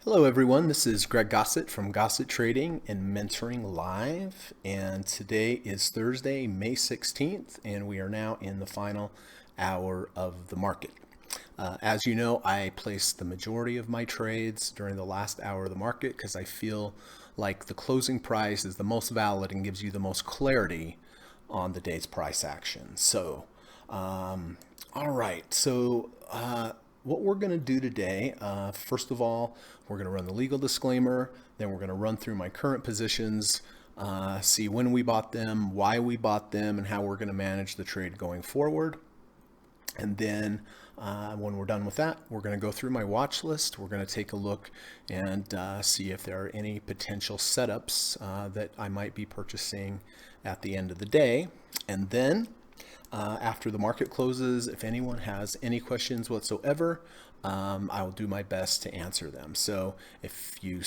Hello everyone, this is Greg Gossett from Gossett Trading and Mentoring Live, and today is Thursday, May 16th, and we are now in the final hour of the market. As you know, I place the majority of my trades during the last hour of the market because I feel like the closing price is the most valid and gives you the most clarity on the day's price action. All right, what we're going to do today, first of all, we're going to run the legal disclaimer, then we're going to run through my current positions, see when we bought them, why we bought them, and how we're going to manage the trade going forward. And then when we're done with that, we're going to go through my watch list. We're going to take a look and see if there are any potential setups that I might be purchasing at the end of the day. And then after the market closes, if anyone has any questions whatsoever, I will do my best to answer them. So if you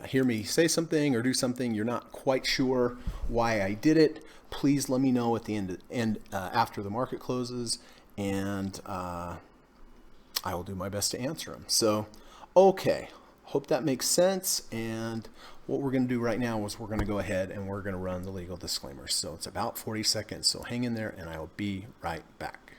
hear me say something or do something you're not quite sure why I did it, please let me know at the end after the market closes, and I will do my best to answer them. So, okay, hope that makes sense. And what we're going to do right now is we're going to go ahead and we're going to run the legal disclaimer. So it's about 40 seconds. So hang in there and I will be right back.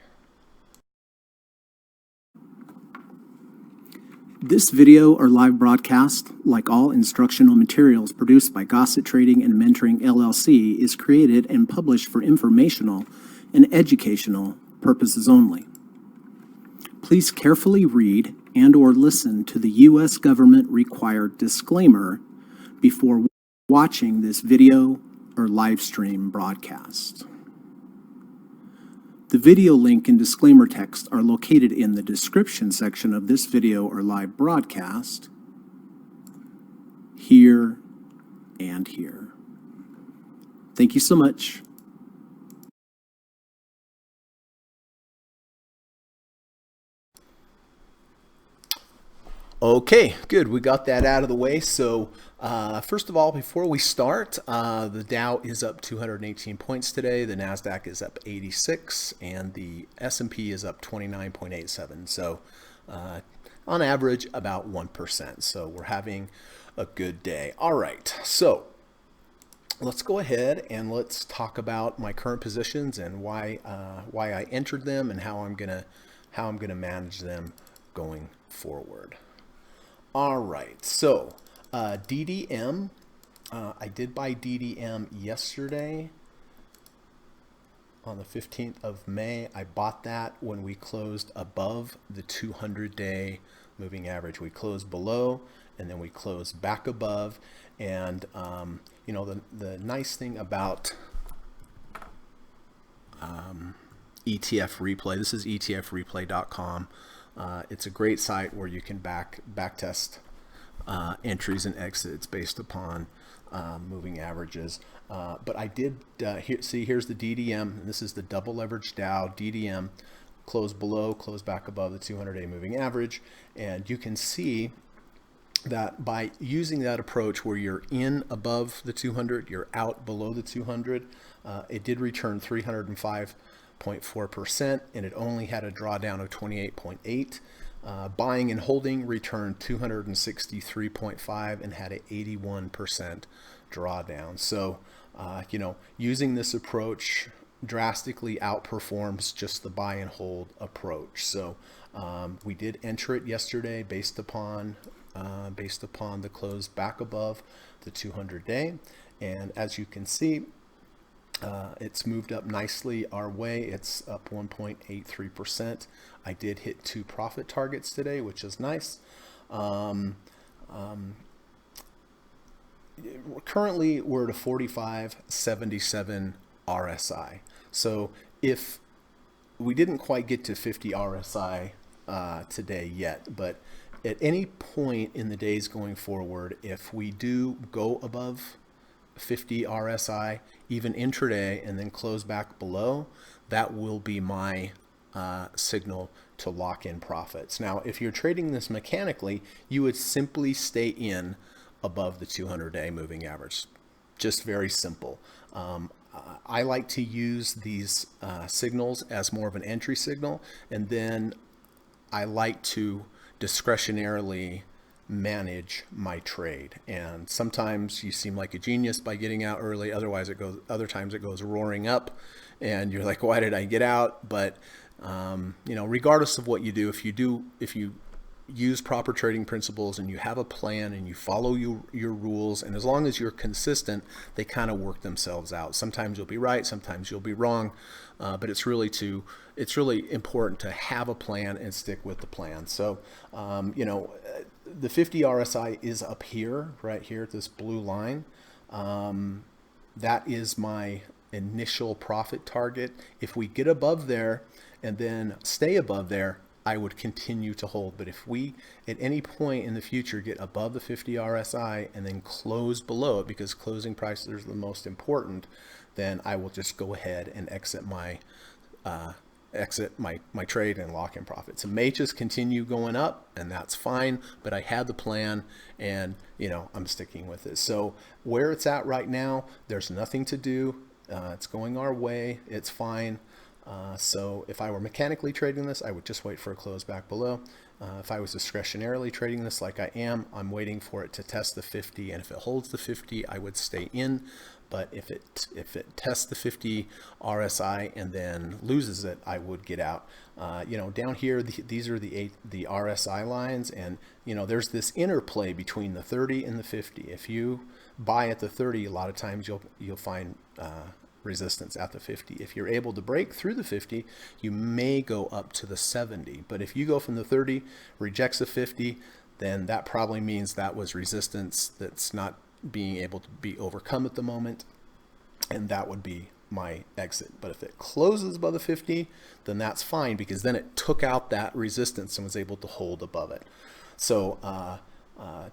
This video or live broadcast, like all instructional materials produced by Gossett Trading and Mentoring LLC, is created and published for informational and educational purposes only. Please carefully read and/or listen to the U.S. government required disclaimer before watching this video or live stream broadcast. The video link and disclaimer text are located in the description section of this video or live broadcast, here and here. Thank you so much. Okay, good. We got that out of the way. So first of all, before we start, the Dow is up 218 points today. The NASDAQ is up 86, and the S&P is up 29.87. So on average, about 1%. So we're having a good day. All right, so let's go ahead and let's talk about my current positions and why I entered them and how I'm gonna manage them going forward. All right, so DDM, I did buy DDM yesterday on the 15th of May. I bought that when we closed above the 200-day moving average. We closed below and then we closed back above. And you know, the nice thing about ETF Replay, this is etfreplay.com. It's a great site where you can backtest entries and exits based upon moving averages. But I did here's the DDM. And this is the double leveraged Dow DDM. Close below, close back above the 200-day moving average, and you can see that by using that approach where you're in above the 200, you're out below the 200, it did return 305.4%, and it only had a drawdown of 28.8. Buying and holding returned 263.5 and had an 81% drawdown. So, you know, using this approach drastically outperforms just the buy and hold approach. So we did enter it yesterday based upon the close back above the 200-day, and as you can see, it's moved up nicely our way. It's up 1.83%. I did hit 2 profit targets today, which is nice. Currently, we're at a 45.77 RSI. So if we didn't quite get to 50 RSI today yet, but at any point in the days going forward, if we do go above 50 RSI, even intraday, and then close back below, that will be my signal to lock in profits. Now, if you're trading this mechanically, you would simply stay in above the 200-day moving average. Just very simple. I like to use these signals as more of an entry signal, and then I like to discretionarily manage my trade. And sometimes you seem like a genius by getting out early. Other times it goes roaring up and you're like, why did I get out? But, regardless of what you do, if you use proper trading principles and you have a plan and you follow your rules, and as long as you're consistent, they kind of work themselves out. Sometimes you'll be right, sometimes you'll be wrong, but it's really important to have a plan and stick with the plan. So the 50 RSI is up here, right here at this blue line. That is my initial profit target. If we get above there and then stay above there, I would continue to hold. But if we at any point in the future get above the 50 RSI and then close below it, because closing prices are the most important, then I will just go ahead and exit my trade and lock in profits. It may just continue going up, and that's fine, but I had the plan and I'm sticking with it. So where it's at right now, there's nothing to do. It's going our way. It's fine. So if I were mechanically trading this, I would just wait for a close back below. If I was discretionarily trading this like I am, I'm waiting for it to test the 50, and if it holds the 50, I would stay in. But if it tests the 50 RSI and then loses it, I would get out. Down here, these are the RSI lines, and there's this interplay between the 30 and the 50. If you buy at the 30, a lot of times you'll find resistance at the 50. If you're able to break through the 50, you may go up to the 70. But if you go from the 30, rejects the 50, then that probably means that was resistance that's not being able to be overcome at the moment, and that would be my exit. But if it closes above the 50, then that's fine, because then it took out that resistance and was able to hold above it. So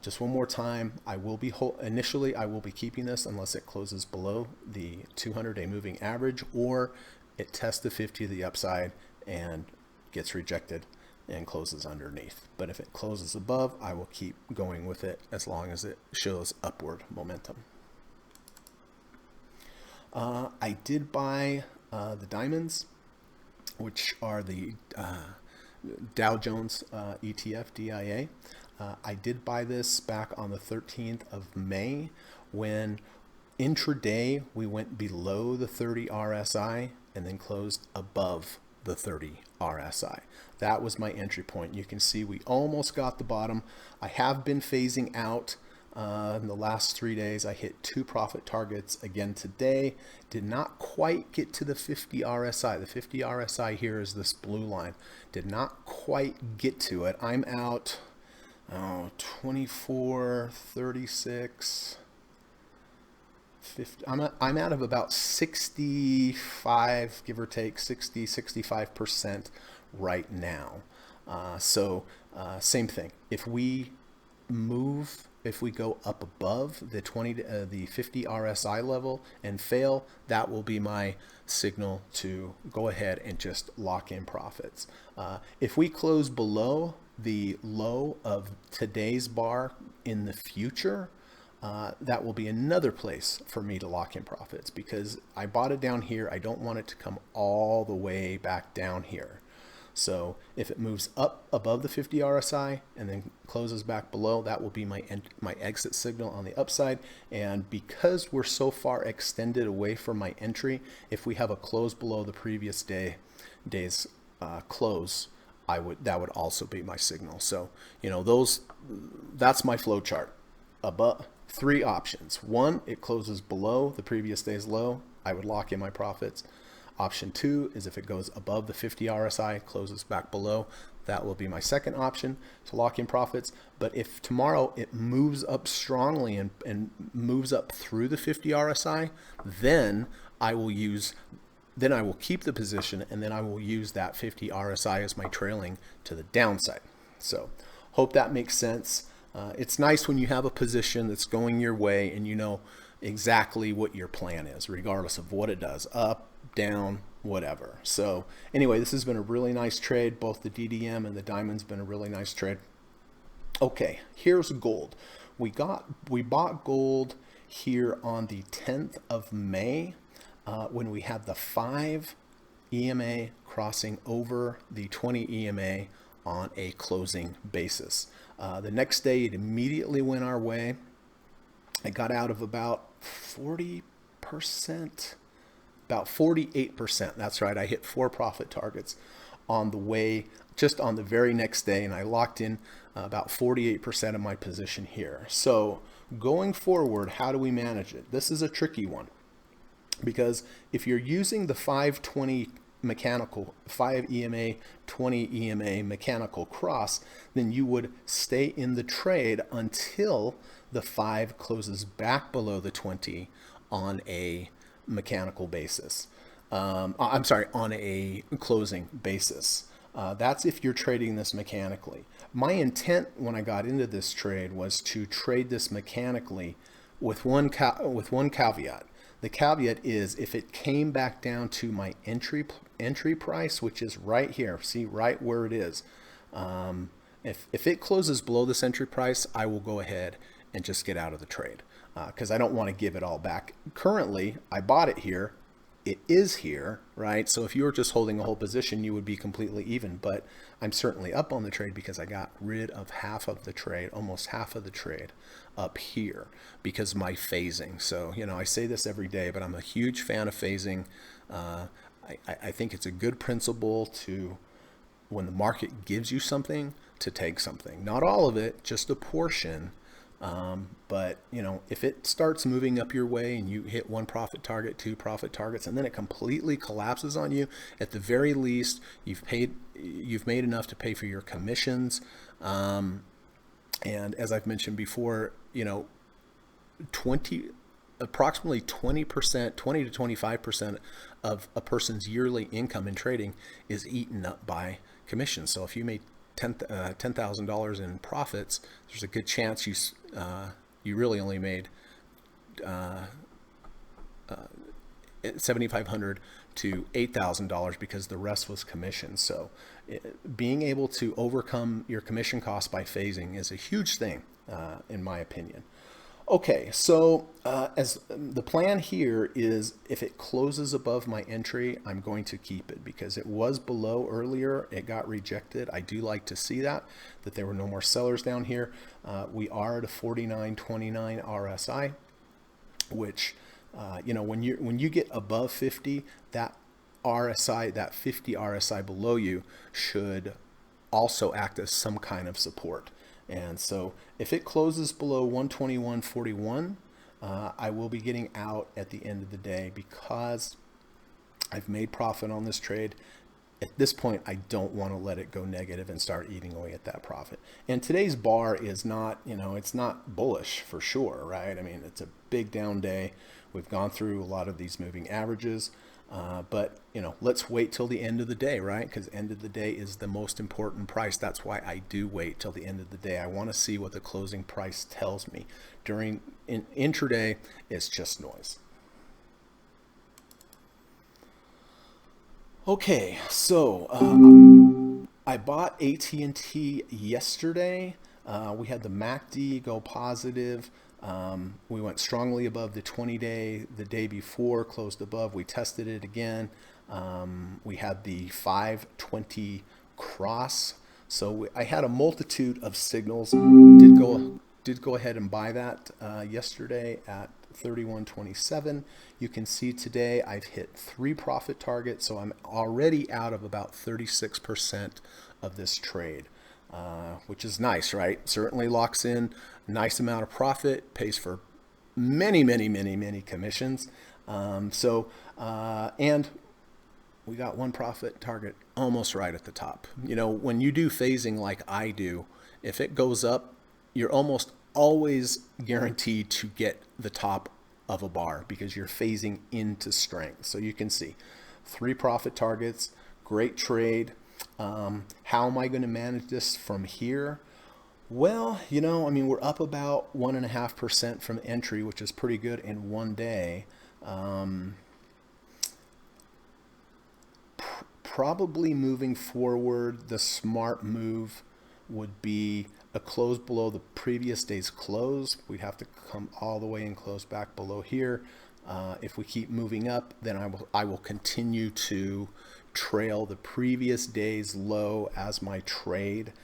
just one more time, I will be keeping this unless it closes below the 200-day moving average, or it tests the 50 to the upside and gets rejected and closes underneath. But if it closes above, I will keep going with it as long as it shows upward momentum. I did buy the diamonds, which are the Dow Jones ETF, DIA. I did buy this back on the 13th of May when intraday we went below the 30 RSI and then closed above the 30 RSI. That was my entry point. You can see we almost got the bottom. I have been phasing out in the last 3 days. I hit 2 profit targets again today. Did not quite get to the 50 RSI. The 50 RSI here is this blue line. Did not quite get to it. I'm out 24, 36, 50. I'm out of about 65, give or take 65% right now. Same thing. If we go up above the 50 RSI level and fail, that will be my signal to go ahead and just lock in profits. If we close below the low of today's bar in the future, that will be another place for me to lock in profits, because I bought it down here. I don't want it to come all the way back down here. So if it moves up above the 50 RSI and then closes back below, that will be my exit signal on the upside. And because we're so far extended away from my entry, if we have a close below the previous day's close, that would also be my signal. So that's my flow chart. Above 3 options. 1, it closes below the previous day's low, I would lock in my profits. Option 2 is if it goes above the 50 RSI, closes back below, that will be my second option to lock in profits. But if tomorrow it moves up strongly and moves up through the 50 RSI, then I will keep the position, and then I will use that 50 RSI as my trailing to the downside. So hope that makes sense. It's nice when you have a position that's going your way and you know exactly what your plan is, regardless of what it does, up, down, whatever. So anyway, this has been a really nice trade. Both the DDM and the diamond's been a really nice trade. Okay, here's gold. We bought gold here on the 10th of May when we had the 5 EMA crossing over the 20 EMA on a closing basis. The next day, it immediately went our way. I got out of about 40%, about 48%. That's right. I hit 4 profit targets on the way, just on the very next day, and I locked in about 48% of my position here. So going forward, how do we manage it? This is a tricky one, because if you're using the 520 mechanical, 5 EMA, 20 EMA mechanical cross, then you would stay in the trade until the 5 closes back below the 20 on a mechanical basis. I'm sorry, on a closing basis. That's if you're trading this mechanically. My intent when I got into this trade was to trade this mechanically with one caveat. The caveat is if it came back down to my entry price, which is right here, see right where it is. If it closes below this entry price, I will go ahead and just get out of the trade because I don't want to give it all back. Currently, I bought it here. It is here, right? So if you were just holding a whole position, you would be completely even, but I'm certainly up on the trade because I got rid of half of the trade, almost half of the trade up here because of my phasing. So, you know, I say this every day, but I'm a huge fan of phasing. I think it's a good principle to, when the market gives you something, to take something. Not all of it, just a portion. But you know, if it starts moving up your way and you hit 1 profit target, 2 profit targets, and then it completely collapses on you, at the very least, you've made enough to pay for your commissions. And as I've mentioned before, you know, approximately 20%, 20 to 25% of a person's yearly income in trading is eaten up by commissions. So if you made $10,000 in profits, there's a good chance you really only made $7,500 to $8,000 because the rest was commission. So being able to overcome your commission costs by phasing is a huge thing, in my opinion. Okay, so as the plan here is, if it closes above my entry, I'm going to keep it because it was below earlier. It got rejected. I do like to see that there were no more sellers down here. We are at a 49.29 RSI, which you know, when you get above 50, that RSI, that 50 RSI below you should also act as some kind of support. And so if it closes below 121.41, I will be getting out at the end of the day because I've made profit on this trade. At this point, I don't want to let it go negative and start eating away at that profit. And today's bar is not, you know, it's not bullish for sure, right? I mean, it's a big down day. We've gone through a lot of these moving averages. But, you know, let's wait till the end of the day, right? Because end of the day is the most important price. That's why I do wait till the end of the day. I want to see what the closing price tells me. Intraday, it's just noise. Okay, so I bought AT&T yesterday. We had the MACD go positive. We went strongly above the 20-day the day before, closed above. We tested it again. We had the 520 cross. So I had a multitude of signals. Did go ahead and buy that yesterday at 31.27. You can see today I've hit 3 profit targets, so I'm already out of about 36% of this trade. Which is nice, right? Certainly locks in a nice amount of profit, pays for many commissions. And we got 1 profit target almost right at the top. You know, when you do phasing like I do, if it goes up, you're almost always guaranteed to get the top of a bar because you're phasing into strength. So you can see 3 profit targets, great trade. How am I going to manage this from here? Well, you know, I mean, we're up about 1.5% from entry, which is pretty good in one day. Probably moving forward, the smart move would be a close below the previous day's close. We'd have to come all the way and close back below here. If we keep moving up, then I will continue to trail the previous day's low as my trade.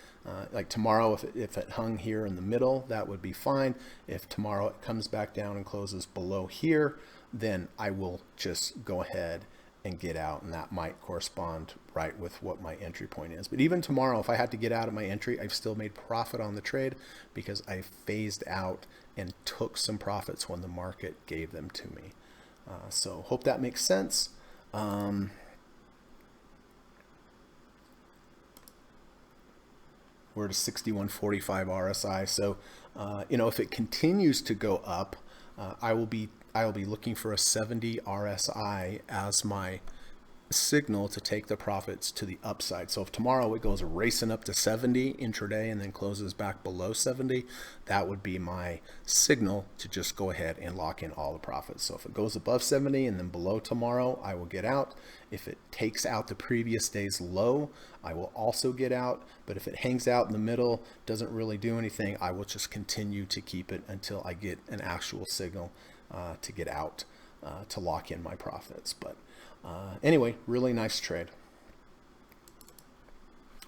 Like tomorrow, if it hung here in the middle, that would be fine. If tomorrow it comes back down and closes below here, then I will just go ahead and get out, and that might correspond right with what my entry point is. But even tomorrow, if I had to get out of my entry, I've still made profit on the trade because I phased out and took some profits when the market gave them to me. So hope that makes sense. We're at a 61.45 RSI. So, if it continues to go up, I will be looking for a 70 RSI as my signal to take the profits to the upside. So if tomorrow it goes racing up to 70 intraday and then closes back below 70, that would be my signal to just go ahead and lock in all the profits. So if it goes above 70 and then below tomorrow, I will get out. If it takes out the previous day's low, I will also get out. But if it hangs out in the middle, doesn't really do anything, I will just continue to keep it until I get an actual signal to get out, to lock in my profits. But anyway, really nice trade.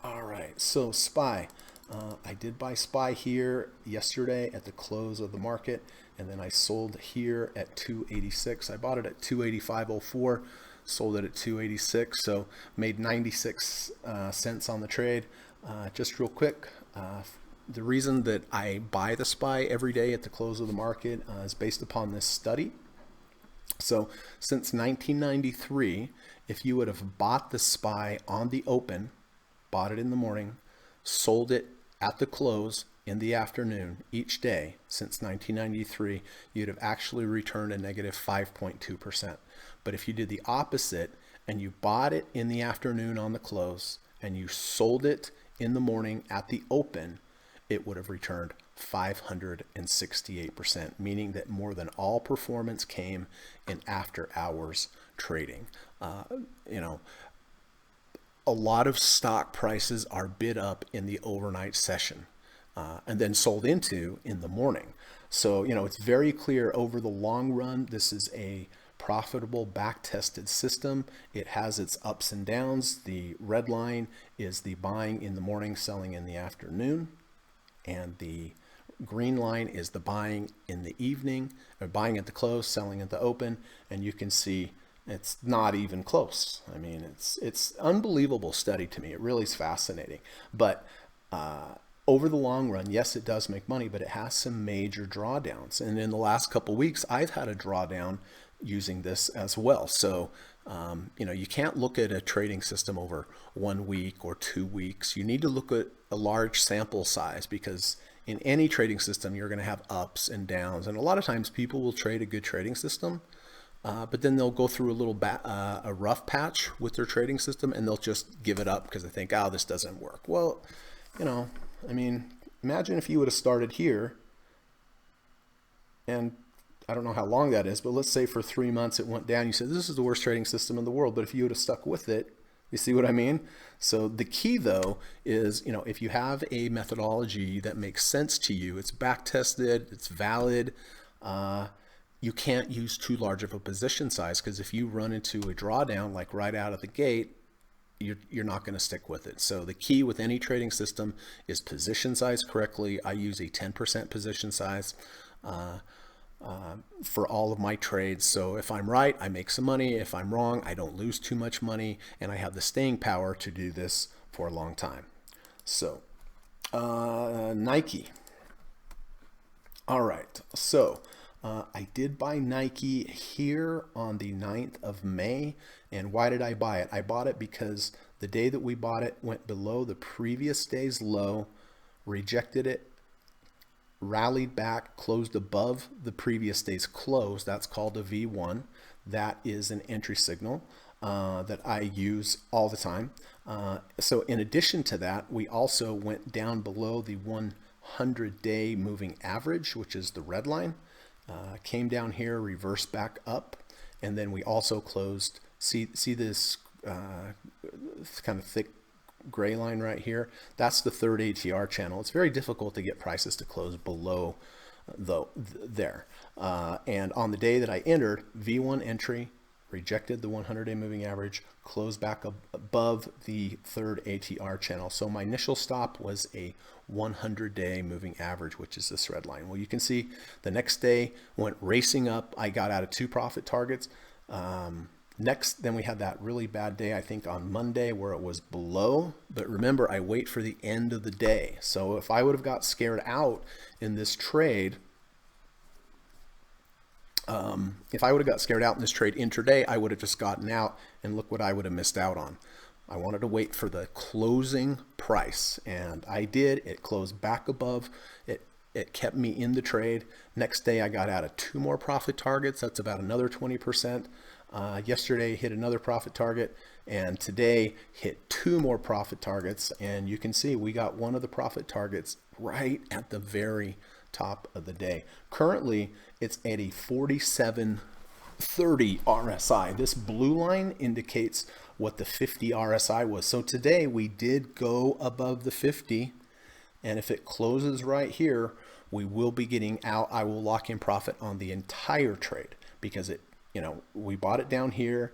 All right, so SPY. I did buy SPY here yesterday at the close of the market, and then I sold here at 286. I bought it at 285.04, sold it at 286, so made 96 cents on the trade. Just real quick, the reason that I buy the SPY every day at the close of the market is based upon this study. So since 1993, if you would have bought the SPY on the open, bought it in the morning, sold it at the close in the afternoon each day since 1993, you'd have actually returned a negative 5.2%. But if you did the opposite and you bought it in the afternoon on the close and you sold it in the morning at the open, it would have returned 568%, meaning that more than all performance came in after hours trading. A lot of stock prices are bid up in the overnight session and then sold into in the morning. So, it's very clear over the long run, this is a profitable back-tested system. It has its ups and downs. The red line is the buying in the morning, selling in the afternoon. And the green line is the buying in the evening, or buying at the close, selling at the open. And you can see it's not even close. I mean, it's unbelievable study to me. It really is fascinating. But over the long run, yes, it does make money, but it has some major drawdowns. And in the last couple of weeks, I've had a drawdown using this as well. So, you can't look at a trading system over 1 week or 2 weeks. You need to look at a large sample size, because in any trading system, you're going to have ups and downs. And a lot of times people will trade a good trading system, but then they'll go through a rough patch with their trading system, and they'll just give it up because they think, oh, this doesn't work. Well, imagine if you would have started here, and I don't know how long that is, but let's say for 3 months it went down. You said, this is the worst trading system in the world. But if you would have stuck with it, you see what I mean? So the key, though, is, if you have a methodology that makes sense to you, it's back tested, it's valid, you can't use too large of a position size, because if you run into a drawdown, like right out of the gate, you're not going to stick with it. So the key with any trading system is position size correctly. I use a 10% position size for all of my trades. So if I'm right, I make some money. If I'm wrong, I don't lose too much money, and I have the staying power to do this for a long time. So Nike. All right. So I did buy Nike here on the 9th of May. And why did I buy it? I bought it because the day that we bought it went below the previous day's low, rejected it, rallied back, closed above the previous day's close. That's called a V1. That is an entry signal that I use all the time. So in addition to that, we also went down below the 100-day moving average, which is the red line. Came down here, reversed back up, and then we also closed. See this kind of thick gray line right here? That's the third ATR channel. It's very difficult to get prices to close below there. And on the day that I entered, V1 entry, rejected the 100-day moving average, closed back above the third ATR channel. So my initial stop was a 100-day moving average, which is this red line. Well, you can see the next day went racing up. I got out of 2 profit targets. Then we had that really bad day, I think on Monday, where it was below. But remember, I wait for the end of the day. So if I would have got scared out in this trade, intraday, I would have just gotten out, and look what I would have missed out on. I wanted to wait for the closing price, and I did. It closed back above. It kept me in the trade. Next day, I got out of 2 more profit targets. That's about another 20%. Yesterday hit another profit target, and today hit 2 more profit targets. And you can see we got one of the profit targets right at the very top of the day. Currently, it's at a 47.30 RSI. This blue line indicates what the 50 RSI was. So today we did go above the 50, and if it closes right here, we will be getting out. I will lock in profit on the entire trade because we bought it down here.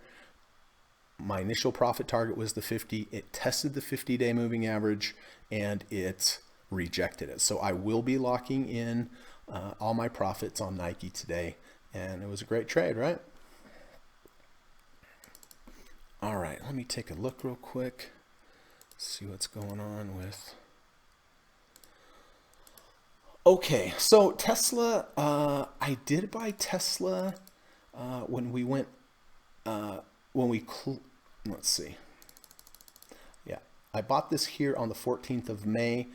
My initial profit target was the 50. It tested the 50-day moving average, and it rejected it. So I will be locking in all my profits on Nike today, and it was a great trade, right? All right, let me take a look real quick, see what's going on with. Okay, so Tesla, I did buy Tesla when we went, let's see. Yeah, I bought this here on the 14th of May.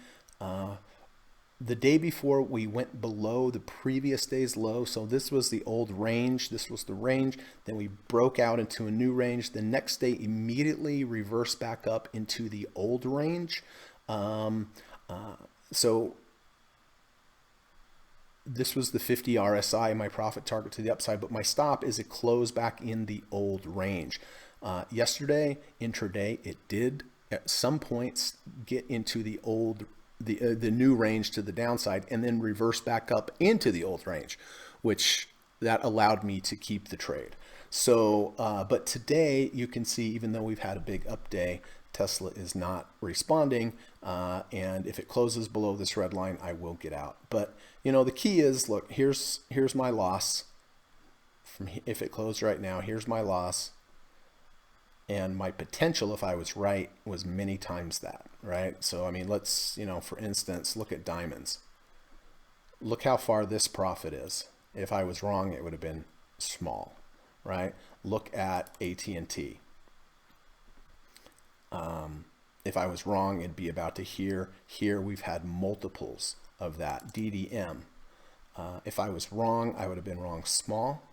The day before we went below the previous day's low. So this was the old range. This was the range. Then we broke out into a new range. The next day immediately reversed back up into the old range. So this was the 50 RSI, my profit target to the upside, but my stop is it closed back in the old range. Yesterday, intraday, it did at some points get into the new range to the downside, and then reverse back up into the old range, which that allowed me to keep the trade. So, but today you can see, even though we've had a big up day, Tesla is not responding. And if it closes below this red line, I will get out. But the key is, look, here's my loss. If it closed right now, here's my loss. And my potential, if I was right, was many times that, right? So, I mean, let's, for instance, look at diamonds. Look how far this profit is. If I was wrong, it would have been small, right? Look at AT&T. If I was wrong, it'd be about to here. Here we've had multiples of that. DDM. If I was wrong, I would have been wrong small.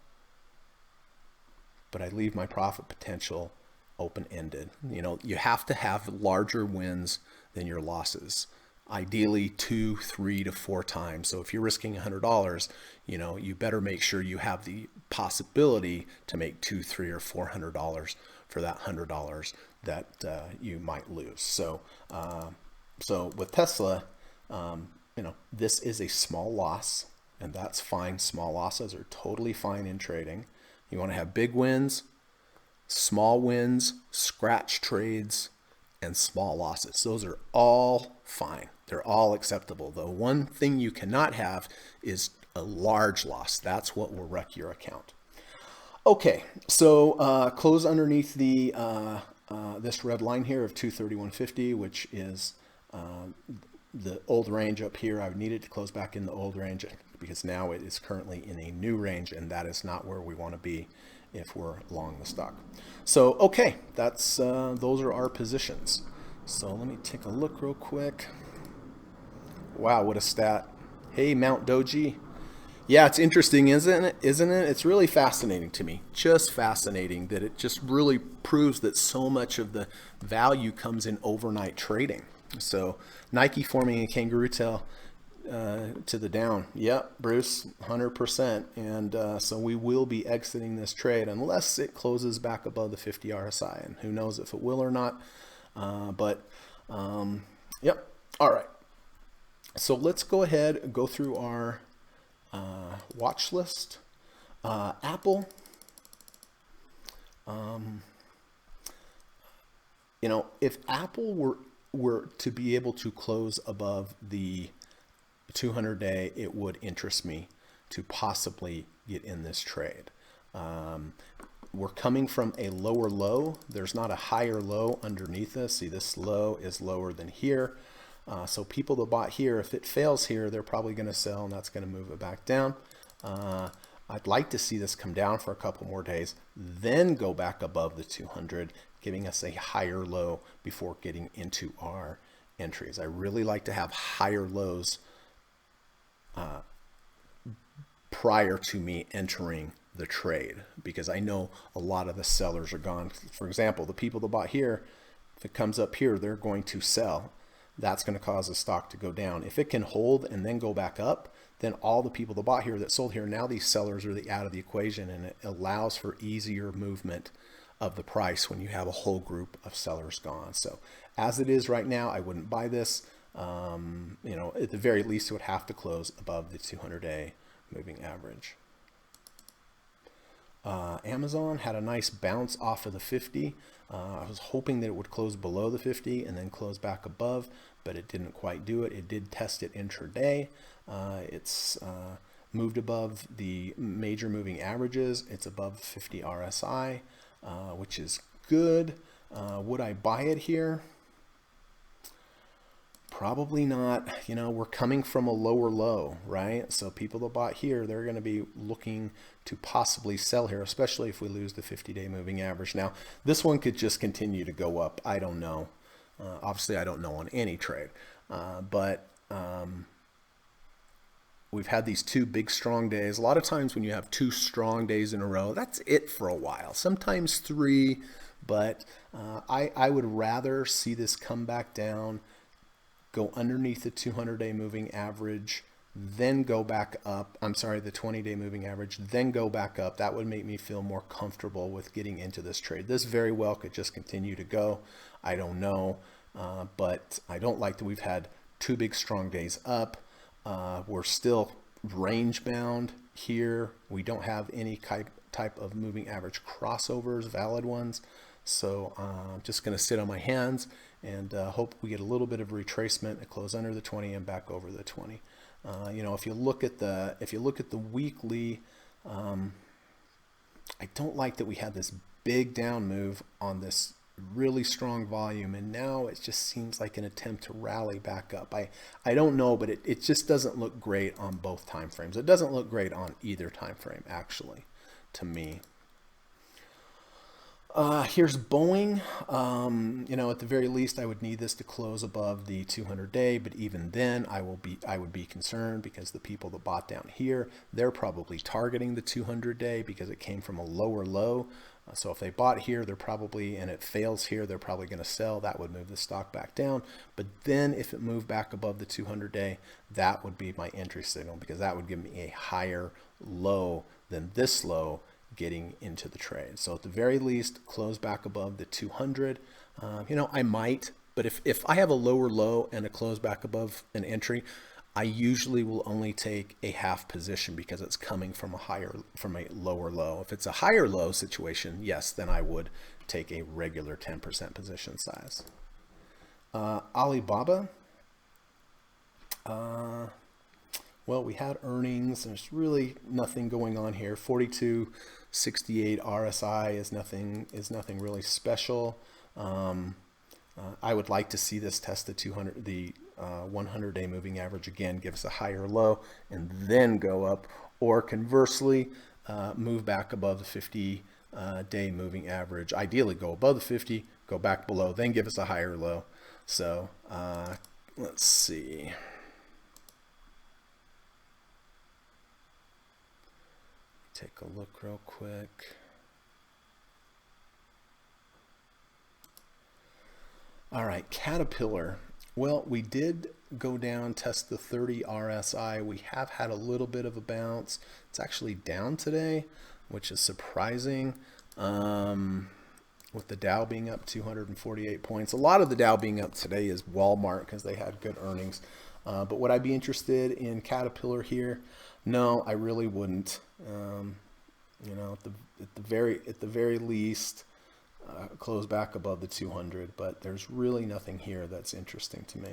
But I leave my profit potential open-ended. You have to have larger wins than your losses. Ideally 2, 3 to 4 times. So if you're risking $100, you better make sure you have the possibility to make $200, $300, or $400 for that $100 that you might lose. So with Tesla, this is a small loss, and that's fine. Small losses are totally fine in trading. You want to have big wins, small wins, scratch trades, and small losses. Those are all fine. They're all acceptable. The one thing you cannot have is a large loss. That's what will wreck your account. Okay, so close underneath the this red line here of 231.50, which is the old range up here. I would need it to close back in the old range because now it is currently in a new range, and that is not where we want to be if we're long the stock. So, okay, that's those are our positions. So let me take a look real quick. Wow, what a stat. Hey, Mount Doji. Yeah, it's interesting, isn't it? It's really fascinating to me. Just fascinating that it just really proves that so much of the value comes in overnight trading. So Nike forming a kangaroo tail to the down. Yep, Bruce, 100%. And so we will be exiting this trade unless it closes back above the 50 RSI. And who knows if it will or not. Yep. All right. So let's go ahead and go through our watch list. Apple. You know, if Apple were to be able to close above the 200 day, it would interest me to possibly get in this trade. We're coming from a lower low. There's not a higher low underneath us. See, this low is lower than here. So people that bought here, if it fails here, they're probably going to sell, and that's going to move it back down. I'd like to see this come down for a couple more days, then go back above the 200, giving us a higher low before getting into our entries. I really like to have higher lows prior to me entering the trade, because I know a lot of the sellers are gone. For example, the people that bought here, if it comes up here, they're going to sell. That's going to cause the stock to go down. If it can hold and then go back up, then all the people that bought here that sold here, now these sellers are out of the equation, and it allows for easier movement of the price when you have a whole group of sellers gone. So as it is right now, I wouldn't buy this. You know, at the very least, it would have to close above the 200-day moving average. Amazon had a nice bounce off of the 50. I was hoping that it would close below the 50 and then close back above, but it didn't quite do it. It did test it intraday. It's moved above the major moving averages. It's above 50 RSI, which is good. Would I buy it here? Probably not. You know, we're coming from a lower low, right? So people that bought here, they're going to be looking to possibly sell here, especially if we lose the 50-day moving average. Now, this one could just continue to go up. I don't know. Obviously, I don't know on any trade, but we've had these two big strong days. A lot of times when you have two strong days in a row, that's it for a while. Sometimes three, but I would rather see this come back down, go underneath the 200-day moving average, then go back up. I'm sorry, the 20-day moving average, then go back up. That would make me feel more comfortable with getting into this trade. This very well could just continue to go. I don't know, but I don't like that we've had two big strong days up. We're still range bound here. We don't have any type of moving average crossovers, valid ones. So I'm just going to sit on my hands and hope we get a little bit of retracement and close under the 20 and back over the 20. You know, if you look at the weekly, I don't like that we had this big down move on this really strong volume, and now it just seems like an attempt to rally back up. I don't know, but it just doesn't look great on both time frames. It doesn't look great on either time frame, actually, to me. Here's Boeing. You know, at the very least, I would need this to close above the 200-day, but even then, I would be concerned, because the people that bought down here, they're probably targeting the 200-day because it came from a lower low. So if they bought here, they're probably, and it fails here, they're probably going to sell. That would move the stock back down. But then if it moved back above the 200-day, that would be my entry signal, because that would give me a higher low than this low getting into the trade. So at the very least, close back above the 200. You know, I might, but if I have a lower low and a close back above an entry, I usually will only take a half position, because it's coming from a lower low. If it's a higher low situation, yes, then I would take a regular 10% position size. Alibaba. Well, we had earnings. There's really nothing going on here. 42.68 RSI is nothing really special. I would like to see this test the 100-day moving average again, give us a higher low, and then go up, or conversely, move back above the 50-day moving average. Ideally, go above the 50, go back below, then give us a higher low. So let's see. Take a look real quick. All right, Caterpillar. Well, we did go down, test the 30 RSI. We have had a little bit of a bounce. It's actually down today, which is surprising. With the Dow being up 248 points. A lot of the Dow being up today is Walmart, because they had good earnings. But would I be interested in Caterpillar here? No, I really wouldn't. You know, at the very least, close back above the 200, but there's really nothing here that's interesting to me.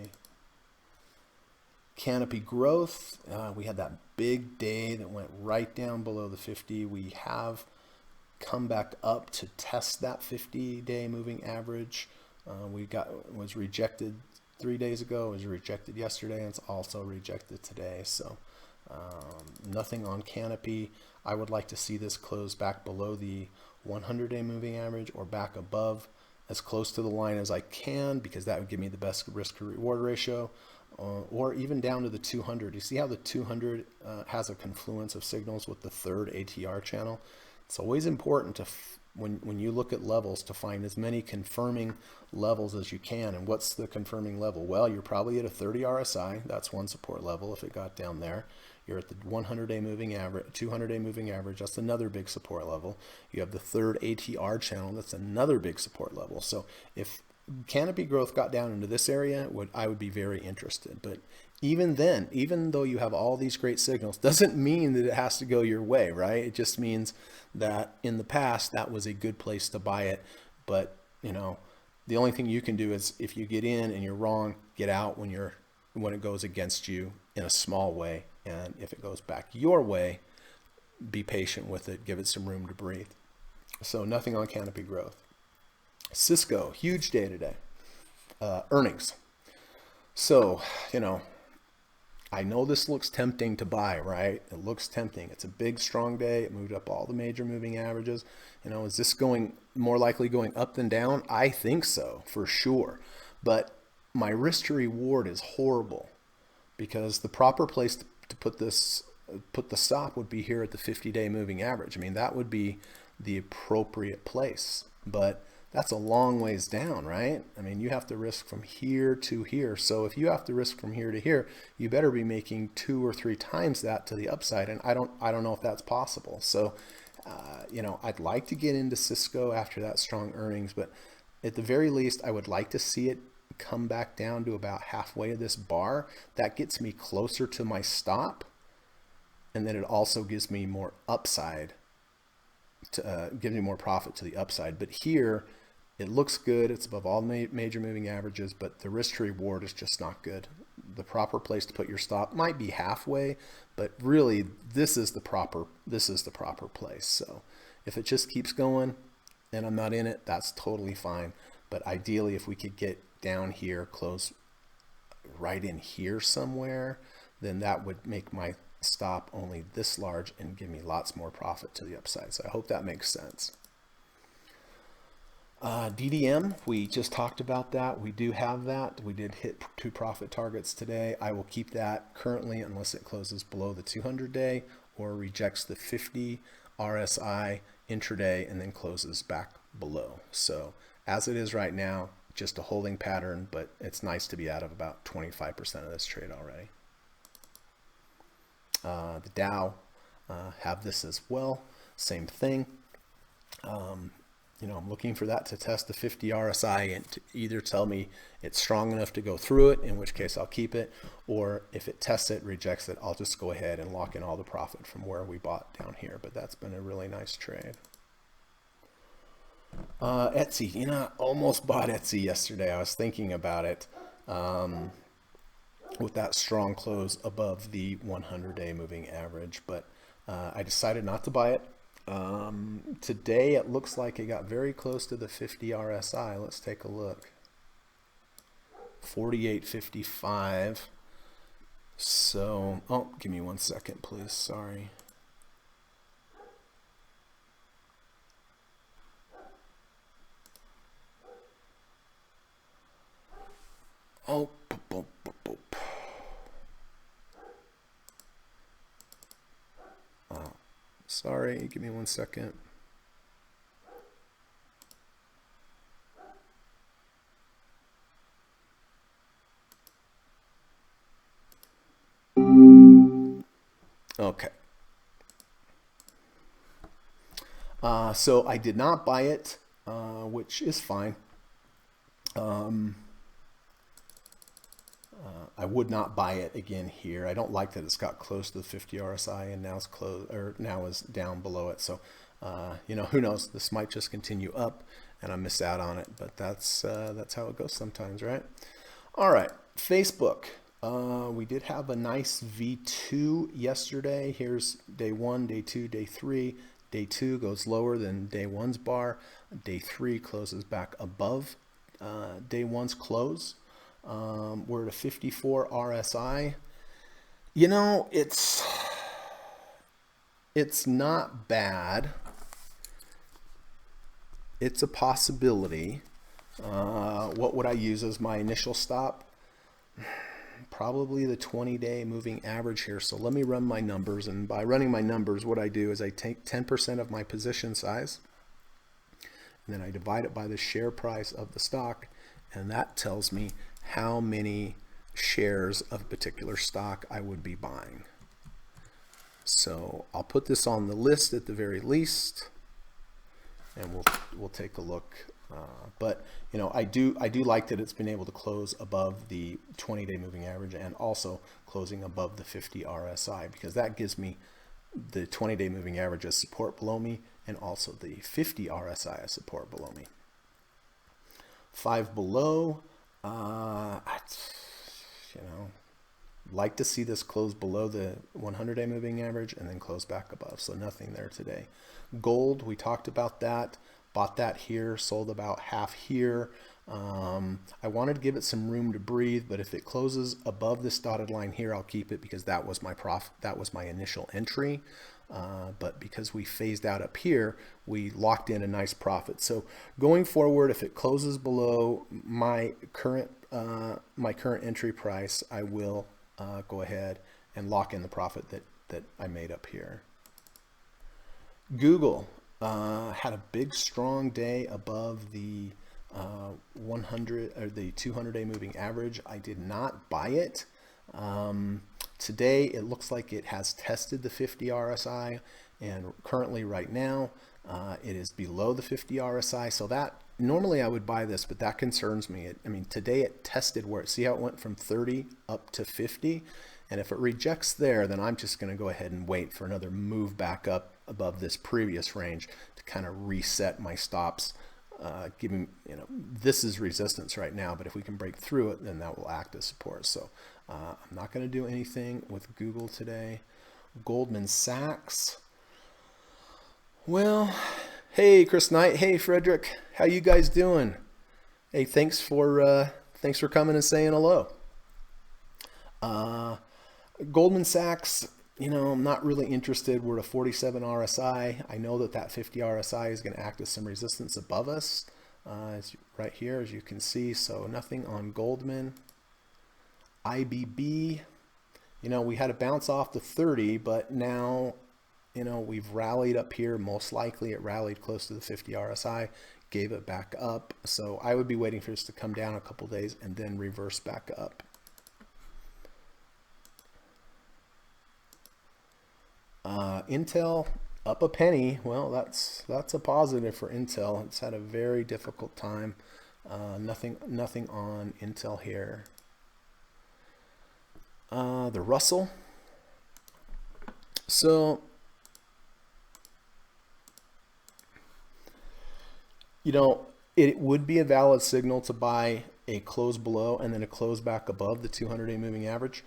Canopy growth, we had that big day that went right down below the 50. We have come back up to test that 50-day moving average. Was rejected 3 days ago, was rejected yesterday, and it's also rejected today. So nothing on Canopy. I would like to see this close back below the 100-day moving average or back above as close to the line as I can, because that would give me the best risk to reward ratio, or even down to the 200. You see how the 200 has a confluence of signals with the third ATR channel? It's always important to, when you look at levels, to find as many confirming levels as you can. And what's the confirming level? Well, you're probably at a 30 RSI. That's one support level if it got down there. You're at the 100-day moving average, 200-day moving average. That's another big support level. You have the third ATR channel. That's another big support level. So if Canopy growth got down into this area, I would be very interested. But even then, even though you have all these great signals, doesn't mean that it has to go your way, right? It just means that in the past, that was a good place to buy it. But, you know, the only thing you can do is, if you get in and you're wrong, get out when it goes against you in a small way. And if it goes back your way, be patient with it, give it some room to breathe. So nothing on Canopy growth. Cisco, huge day today. Earnings. So, you know, I know this looks tempting to buy, right? It looks tempting. It's a big, strong day. It moved up all the major moving averages. You know, is this going more likely going up than down? I think so, for sure. But my risk to reward is horrible, because the proper place to put the stop would be here at the 50-day moving average. I mean, that would be the appropriate place, but that's a long ways down, right? I mean, you have to risk from here to here. So if you have to risk from here to here, you better be making 2 or 3 times that to the upside. And I don't know if that's possible. So, you know, I'd like to get into Cisco after that strong earnings, but at the very least, I would like to see it come back down to about halfway of this bar. That gets me closer to my stop, and then it also gives me more upside, to give me more profit to the upside. But here it looks good, it's above all major moving averages, but the risk to reward is just not good. The proper place to put your stop might be halfway, but really this is the proper place. So if it just keeps going and I'm not in it, that's totally fine. But ideally, if we could get down here, close right in here somewhere, then that would make my stop only this large and give me lots more profit to the upside. So I hope that makes sense. DDM, we just talked about that. We do have that. We did hit 2 profit targets today. I will keep that currently unless it closes below the 200-day or rejects the 50 RSI intraday and then closes back below. So as it is right now, just a holding pattern, but it's nice to be out of about 25% of this trade already. The Dow, have this as well, same thing. You know, I'm looking for that to test the 50 RSI and to either tell me it's strong enough to go through it, in which case I'll keep it, or if it tests it, rejects it, I'll just go ahead and lock in all the profit from where we bought down here. But that's been a really nice trade. Etsy, you know, I almost bought Etsy yesterday. I was thinking about it with that strong close above the 100-day moving average, but I decided not to buy it. Today it looks like it got very close to the 50 RSI. Let's take a look. 48.55. So, oh, give me 1 second, please. Sorry. Oh, boop, boop, boop, boop. Oh, sorry, give me 1 second. Okay. So I did not buy it, which is fine. I would not buy it again here. I don't like that it's got close to the 50 RSI and now it's close, or now is down below it. So, you know, who knows? This might just continue up and I miss out on it, but that's how it goes sometimes, right? All right, Facebook. We did have a nice V2 yesterday. Here's day 1, day 2, day 3. Day 2 goes lower than day 1's bar. Day 3 closes back above day 1's close. We're at a 54 RSI. You know, it's not bad. It's a possibility. What would I use as my initial stop? Probably the 20-day moving average here. So let me run my numbers. And by running my numbers, what I do is I take 10% of my position size, and then I divide it by the share price of the stock, and that tells me how many shares of a particular stock I would be buying. So I'll put this on the list at the very least, and we'll take a look. But you know, I do like that it's been able to close above the 20-day moving average and also closing above the 50 RSI, because that gives me the 20-day moving average as support below me and also the 50 RSI as support below me. 5 below, you know, like to see this close below the 100-day moving average and then close back above. So nothing there today. Gold, we talked about that. Bought that here, sold about half here. I wanted to give it some room to breathe, but if it closes above this dotted line here, I'll keep it because that was my profit. That was my initial entry. But because we phased out up here, we locked in a nice profit. So going forward, if it closes below my current entry price, I will go ahead and lock in the profit that I made up here. Google had a big strong day above the 100 or the 200-day moving average. I did not buy it. Today it looks like it has tested the 50 RSI, and currently right now it is below the 50 RSI. So that normally I would buy this, but that concerns me. I mean, today it tested where see how it went from 30 up to 50, and if it rejects there, then I'm just going to go ahead and wait for another move back up above this previous range to kind of reset my stops. Giving, you know, this is resistance right now, but if we can break through it, then that will act as support. So I'm not going to do anything with Google today. Goldman Sachs. Well, hey Chris Knight, hey Frederick, how you guys doing? Hey, thanks for coming and saying hello. Goldman Sachs, you know, I'm not really interested. We're at a 47 RSI. I know that 50 RSI is going to act as some resistance above us. Right here, as you can see. So nothing on Goldman. IBB, you know, we had a bounce off the 30, but now, you know, we've rallied up here. Most likely it rallied close to the 50 RSI, gave it back up. So I would be waiting for this to come down a couple days and then reverse back up. Intel up a penny. Well, that's a positive for Intel. It's had a very difficult time. Nothing on Intel here. The Russell. So, you know, it would be a valid signal to buy a close below and then a close back above the 200-day moving average.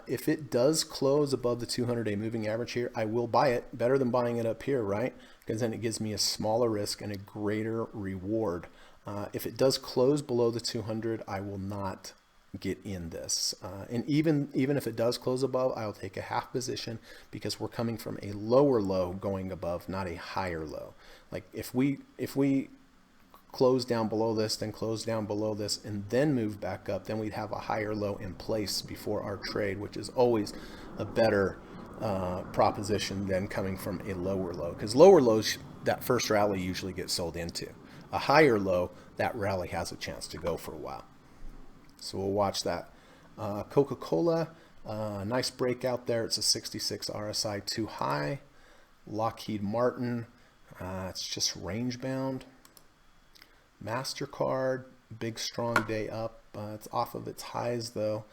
If it does close above the 200-day moving average here, I will buy it. Better than buying it up here, right? Because then it gives me a smaller risk and a greater reward. If it does close below the 200, I will not get in this. And even if it does close above, I'll take a half position because we're coming from a lower low going above, not a higher low. Like if we close down below this, then close down below this, and then move back up, then we'd have a higher low in place before our trade, which is always a better proposition than coming from a lower low, because lower lows, that first rally usually gets sold into. A higher low, that rally has a chance to go for a while. So we'll watch that. Coca-Cola, nice breakout there. It's a 66 RSI too high. Lockheed Martin, it's just range bound. MasterCard, big strong day up, It's off of its highs though.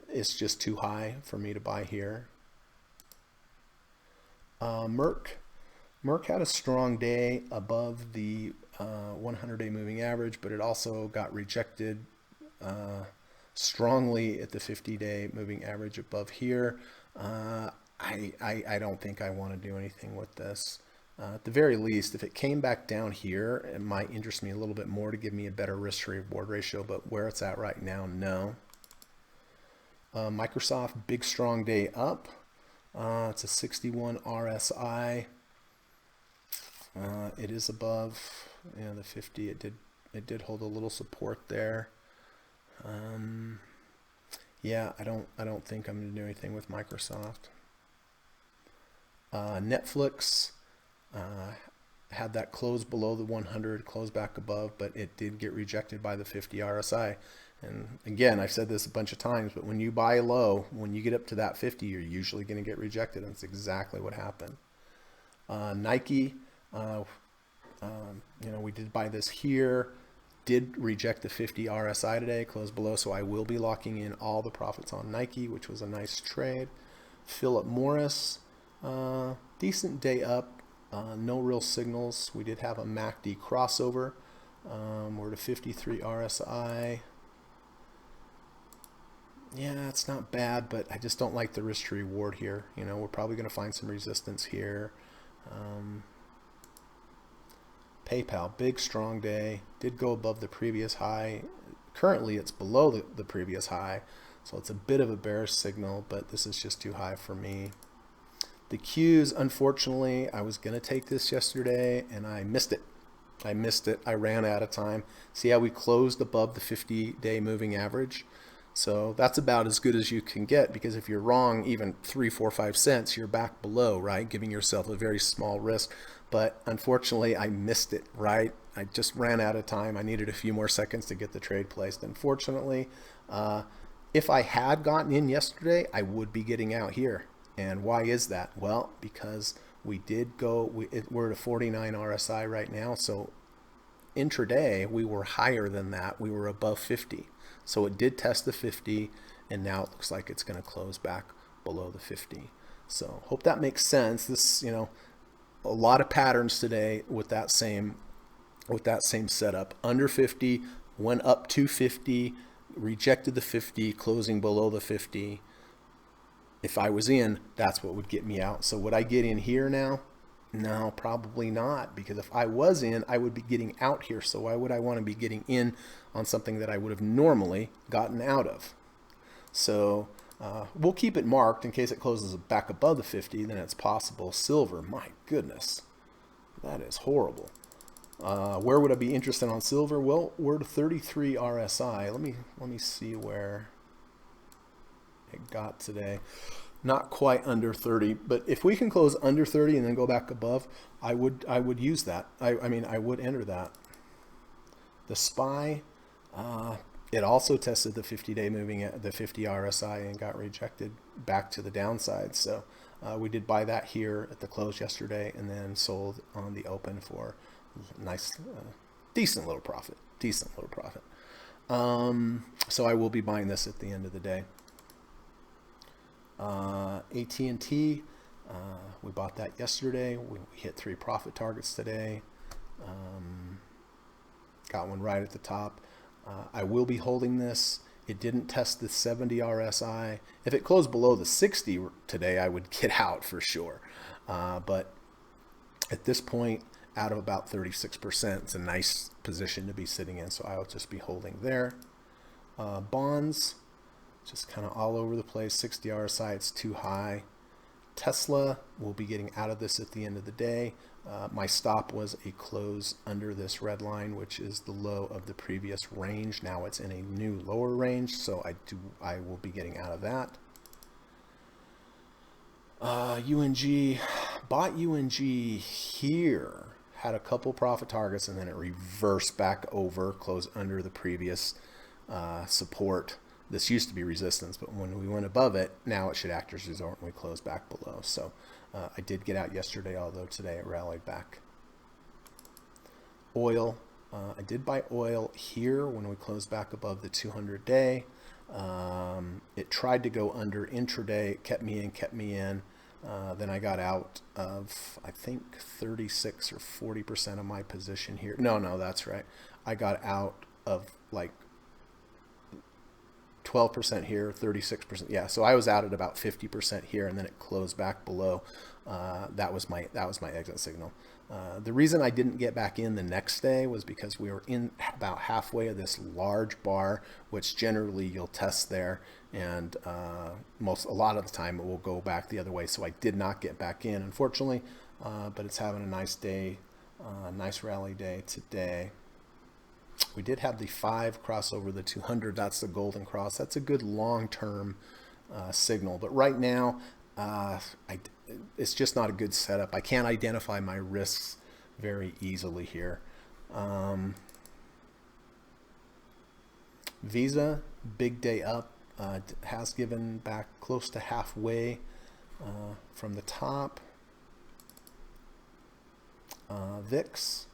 It's just too high for me to buy here. Merck had a strong day above the 100-day moving average, but it also got rejected strongly at the 50-day moving average above here. I don't think I want to do anything with this. At the very least, if it came back down here, it might interest me a little bit more to give me a better risk to reward ratio, but where it's at right now, no. Microsoft, big strong day up. It's a 61 RSI. It is above, the 50. It did hold a little support there. Yeah, I don't think I'm going to do anything with Microsoft. Netflix had that close below the 100, close back above, but it did get rejected by the 50 RSI. And again, I've said this a bunch of times, but when you buy low, when you get up to that 50, you're usually going to get rejected. And that's exactly what happened. Nike, we did buy this here, did reject the 50 RSI today, closed below, so I will be locking in all the profits on Nike, which was a nice trade. Philip Morris, decent day up, no real signals. We did have a MACD crossover. We're to 53 RSI. Yeah, it's not bad, but I just don't like the risk to reward here. We're probably going to find some resistance here. PayPal, big strong day, did go above the previous high. Currently it's below the previous high, so it's a bit of a bearish signal, but this is just too high for me. The Qs, unfortunately, I was going to take this yesterday and I missed it. I ran out of time. See how we closed above the 50-day moving average? So that's about as good as you can get, because if you're wrong even 3, 4, 5 cents, you're back below, right? Giving yourself a very small risk. But unfortunately, I missed it, right? I just ran out of time. I needed a few more seconds to get the trade placed. Unfortunately, if I had gotten in yesterday, I would be getting out here. And why is that? Well, because we did go, we're at a 49 RSI right now. So intraday, we were higher than that. We were above 50. So it did test the 50, and now it looks like it's going to close back below the 50. So hope that makes sense. This, a lot of patterns today with that same setup. Under 50, went up to 50, rejected the 50, closing below the 50. If I was in, that's what would get me out. So would I get in here now? No, probably not, because if I was in, I would be getting out here. So why would I want to be getting in on something that I would have normally gotten out of? So we'll keep it marked in case it closes back above the 50, then it's possible. Silver, my goodness, that is horrible. Where would I be interested on silver? Well, we're to 33 RSI. Let me see where it got today. Not quite under 30, but if we can close under 30 and then go back above, I would use that. I mean, I would enter that. The SPY, it also tested the 50-day moving at the 50 RSI and got rejected back to the downside. So we did buy that here at the close yesterday and then sold on the open for a nice, decent little profit. So I will be buying this at the end of the day. AT&T, we bought that yesterday. We hit 3 profit targets today. Got one right at the top. I will be holding this. It didn't test the 70 RSI. If it closed below the 60 today, I would get out for sure. But at this point, out of about 36%, it's a nice position to be sitting in. So I'll just be holding there. Bonds, just kind of all over the place. 60 RSI, it's too high. Tesla, will be getting out of this at the end of the day. My stop was a close under this red line, which is the low of the previous range. Now it's in a new lower range, so I will be getting out of that. UNG, bought UNG here, had a couple profit targets, and then it reversed back over, closed under the previous support. This used to be resistance, but when we went above it, now it should act as resistance, and we closed back below. So I did get out yesterday, although today it rallied back. Oil, I did buy oil here when we closed back above the 200 day. It tried to go under intraday. It kept me in. Then I got out of, I think, 36 or 40% of my position here. No, that's right. I got out of like 12% here, 36%. Yeah, so I was out at about 50% here, and then it closed back below. That was my exit signal. The reason I didn't get back in the next day was because we were in about halfway of this large bar, which generally you'll test there, and a lot of the time it will go back the other way. So I did not get back in, unfortunately, but it's having a nice day, nice rally day today. We did have the 5 cross over the 200. That's the golden cross. That's a good long-term signal. But right now, it's just not a good setup. I can't identify my risks very easily here. Visa, big day up, has given back close to halfway from the top. VIX.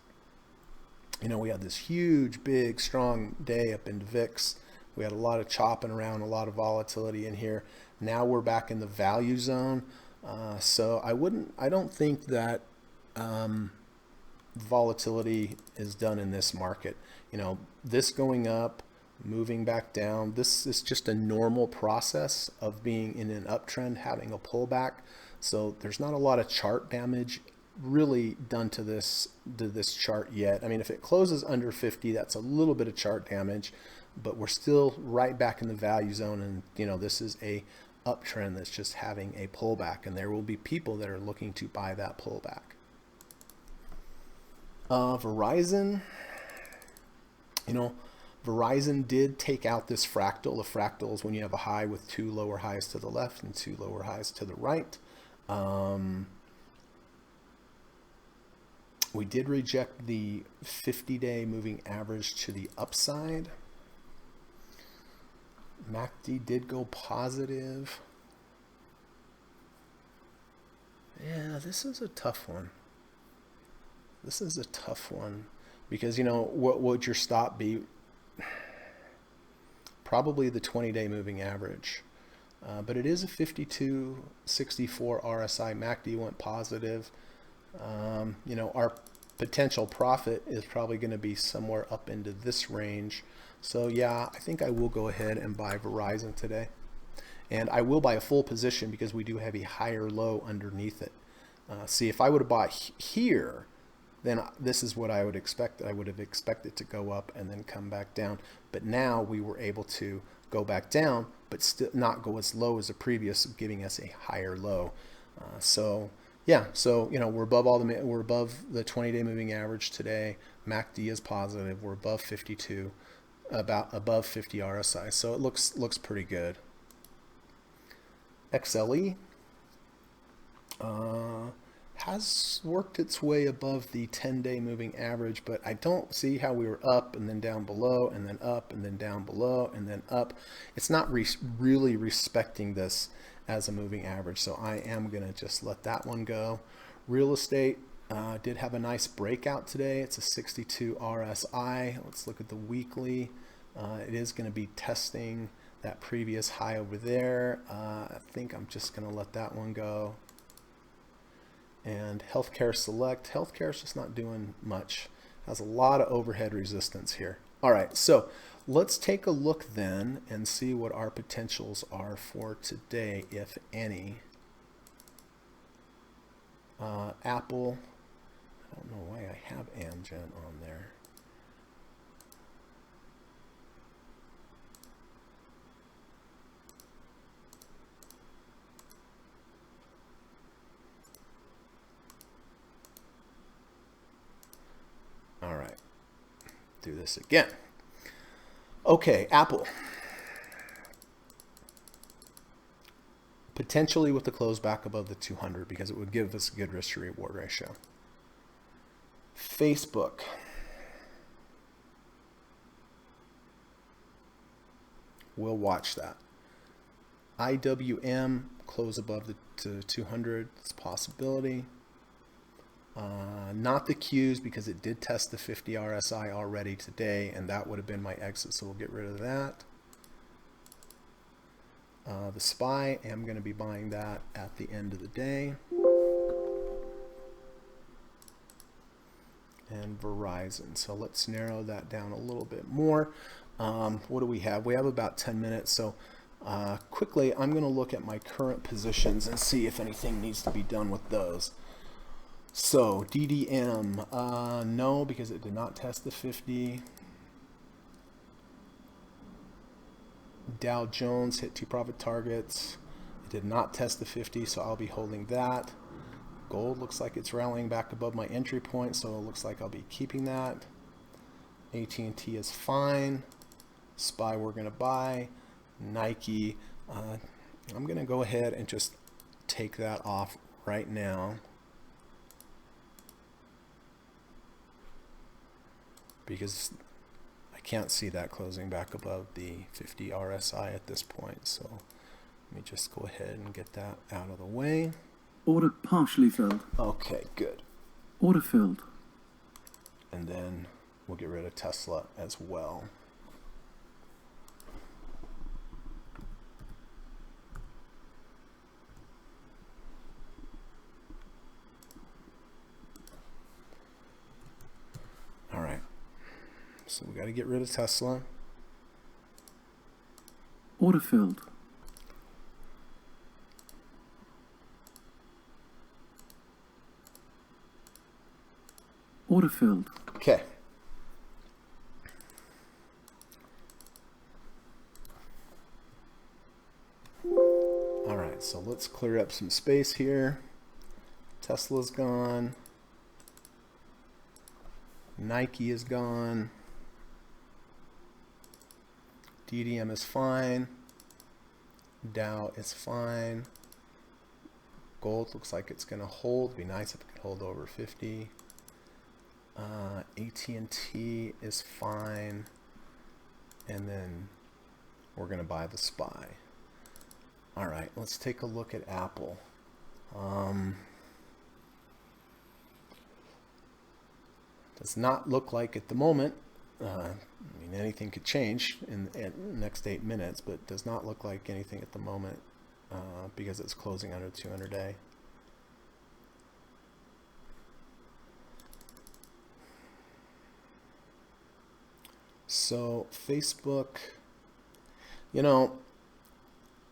We had this huge, big, strong day up in VIX. We had a lot of chopping around, a lot of volatility in here. Now we're back in the value zone. So I don't think that volatility is done in this market. This going up, moving back down, this is just a normal process of being in an uptrend, having a pullback. So there's not a lot of chart damage really done to this chart yet. I mean, if it closes under 50, that's a little bit of chart damage, but we're still right back in the value zone, and this is a uptrend that's just having a pullback, and there will be people that are looking to buy that pullback. Verizon, Verizon did take out this fractal. The fractal is when you have a high with 2 lower highs to the left and 2 lower highs to the right. We did reject the 50-day moving average to the upside. MACD did go positive. Yeah, this is a tough one. Because, what would your stop be? Probably the 20-day moving average. But it is a 52.64 RSI. MACD went positive. Our potential profit is probably going to be somewhere up into this range. So yeah, I think I will go ahead and buy Verizon today. And I will buy a full position because we do have a higher low underneath it. See, if I would have bought here, then this is what I would expect. I would have expected to go up and then come back down. But now we were able to go back down, but still not go as low as the previous, giving us a higher low. Yeah, so we're above we're above the 20-day moving average today. MACD is positive. We're above 52, about above 50 RSI. So it looks pretty good. XLE has worked its way above the 10-day moving average, but I don't see how we were up and then down below and then up and then down below and then up. It's not really respecting this as a moving average, so I am going to just let that one go. Real estate did have a nice breakout today. It's a 62 RSI. Let's look at the weekly. It is going to be testing that previous high over there. I think I'm just going to let that one go. And healthcare select. Healthcare is just not doing much. Has a lot of overhead resistance here. All right, so let's take a look then and see what our potentials are for today, if any. Apple. I don't know why I have Amgen on there. All right, do this again. Okay, Apple. Potentially with the close back above the 200 because it would give us a good risk to reward ratio. Facebook. We'll watch that. IWM, close above the 200, it's a possibility. Not the Qs, because it did test the 50 RSI already today, and that would have been my exit, so we'll get rid of that. The SPY, I'm going to be buying that at the end of the day. And Verizon. So let's narrow that down a little bit more. What do we have? We have about 10 minutes. So quickly, I'm going to look at my current positions and see if anything needs to be done with those. So DDM, no, because it did not test the 50. Dow Jones hit 2 profit targets. It did not test the 50, so I'll be holding that. Gold looks like it's rallying back above my entry point, so it looks like I'll be keeping that. AT&T is fine. SPY we're going to buy. Nike, I'm going to go ahead and just take that off right now, because I can't see that closing back above the 50 RSI at this point. So let me just go ahead and get that out of the way. Order partially filled. Okay, good. Order filled. And then we'll get rid of Tesla as well. All right. So we got to get rid of Tesla. Order filled. Order filled. Okay. All right, so let's clear up some space here. Tesla's gone. Nike is gone. DDM is fine. Dow is fine. Gold looks like it's going to hold. It'd be nice if it could hold over 50. AT&T is fine. And then we're going to buy the SPY. All right, let's take a look at Apple. Does not look like at the moment, I mean, anything could change in the next 8 minutes, but does not look like anything at the moment because it's closing under 200-day. So Facebook, you know,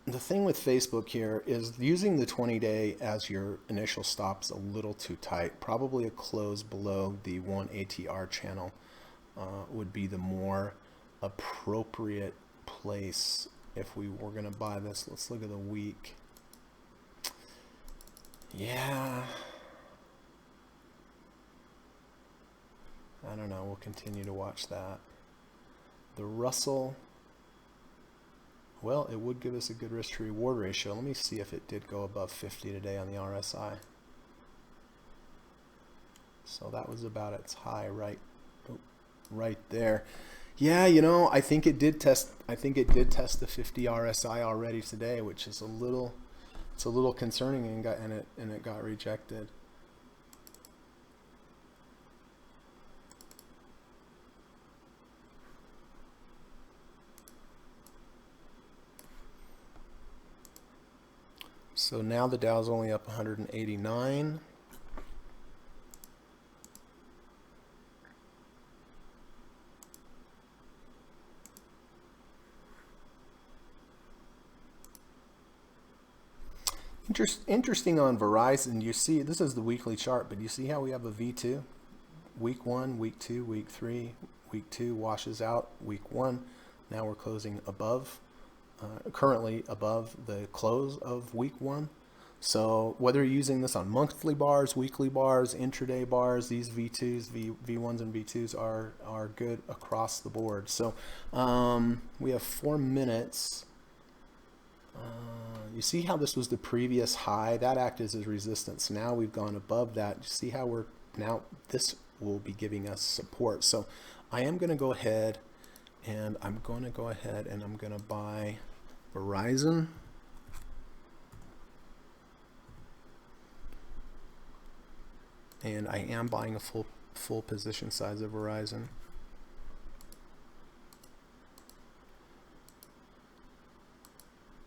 the thing with Facebook here is using the 20-day as your initial stop is a little too tight. Probably a close below the 1 ATR channel would be the more appropriate place if we were going to buy this. Let's look at the week. Yeah. I don't know. We'll continue to watch that. The Russell, well, it would give us a good risk to reward ratio. Let me see if it did go above 50 today on the RSI. So that was about its high right there. Yeah, you know, I think it did test the 50 RSI already today, which is a little concerning, and it got rejected. So now the Dow's only up 189. Interesting on Verizon, you see, this is the weekly chart, but you see how we have a V2? Week 1, week 2, week 3, week 2 washes out week 1. Now we're closing above. Currently above the close of week 1. So whether you're using this on monthly bars, weekly bars, intraday bars, these V2s, V1s and V2s are good across the board. So we have 4 minutes. You see how this was the previous high? That acted as resistance. Now we've gone above that. You see how we're now, this will be giving us support. So I am going to go ahead and I'm going to buy Verizon. and I am buying a full position size of Verizon.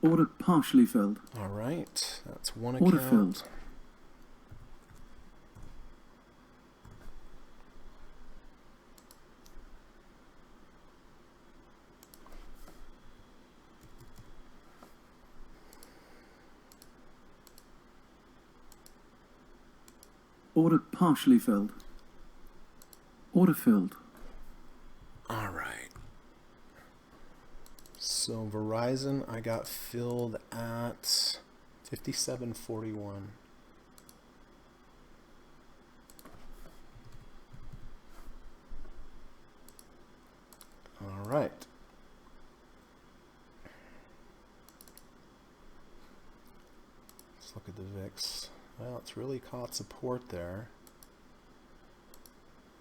Order partially filled. All right, that's one Order account. filled. Order partially filled. Order filled. All right. So Verizon, I got filled at 57.41. All right. Let's look at the VIX. Well, it's really caught support there.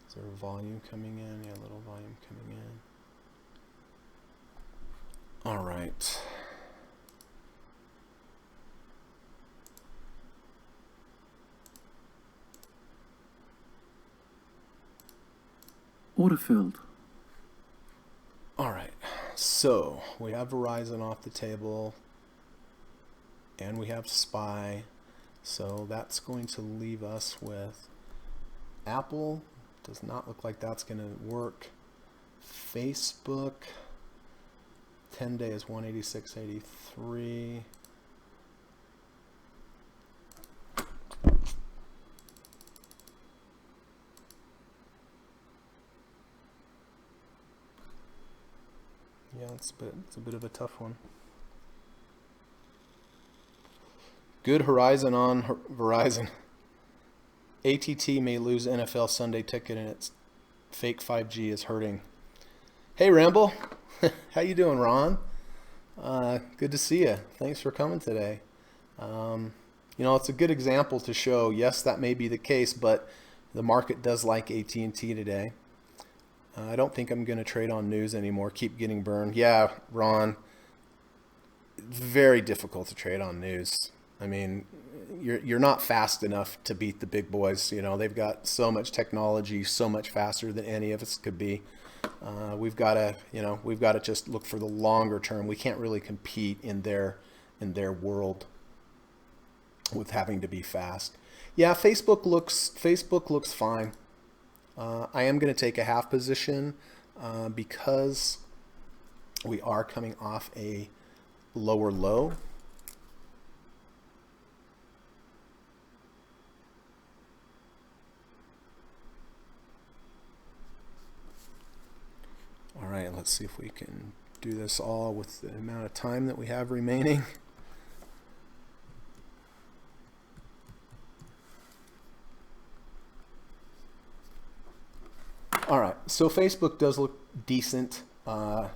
Is there volume coming in? Yeah, a little volume coming in. All right. Order filled. All right. So we have Verizon off the table, and we have SPY. So that's going to leave us with Apple. Does not look like that's going to work. Facebook. 10-day is 186.83. Yeah, it's a bit of a tough one. Good horizon on Verizon. ATT may lose NFL Sunday ticket and its fake 5G is hurting. Hey, Ramble. How you doing, Ron? Good to see you. Thanks for coming today. You know, it's a good example to show, yes, that may be the case, but the market does like AT&T today. I don't think I'm going to trade on news anymore. Keep getting burned. Yeah, Ron, very difficult to trade on news. I mean, you're not fast enough to beat the big boys. You know, they've got so much technology, so much faster than any of us could be. We've got to just look for the longer term. We can't really compete in their world with having to be fast. Yeah, Facebook looks fine. I am going to take a half position because we are coming off a lower low. All right, let's see if we can do this all with the amount of time that we have remaining. All right, so Facebook does look decent.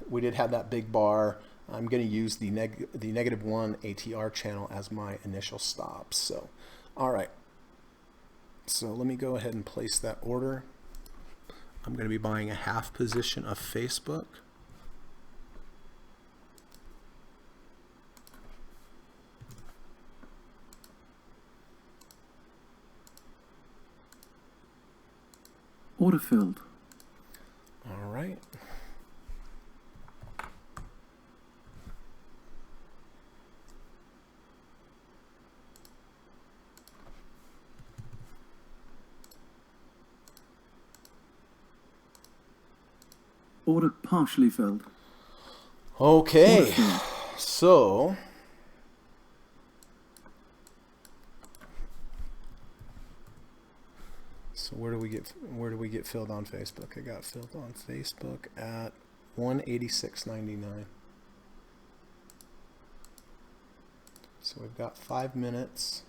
We did have that big bar. I'm going to use the -1 ATR channel as my initial stop. So, all right. So let me go ahead and place that order. I'm going to be buying a half position of Facebook. Order filled. All right. Order partially filled. Okay. Order filled. So where do we get filled on Facebook? I got filled on Facebook at 186.99. So we've got 5 minutes.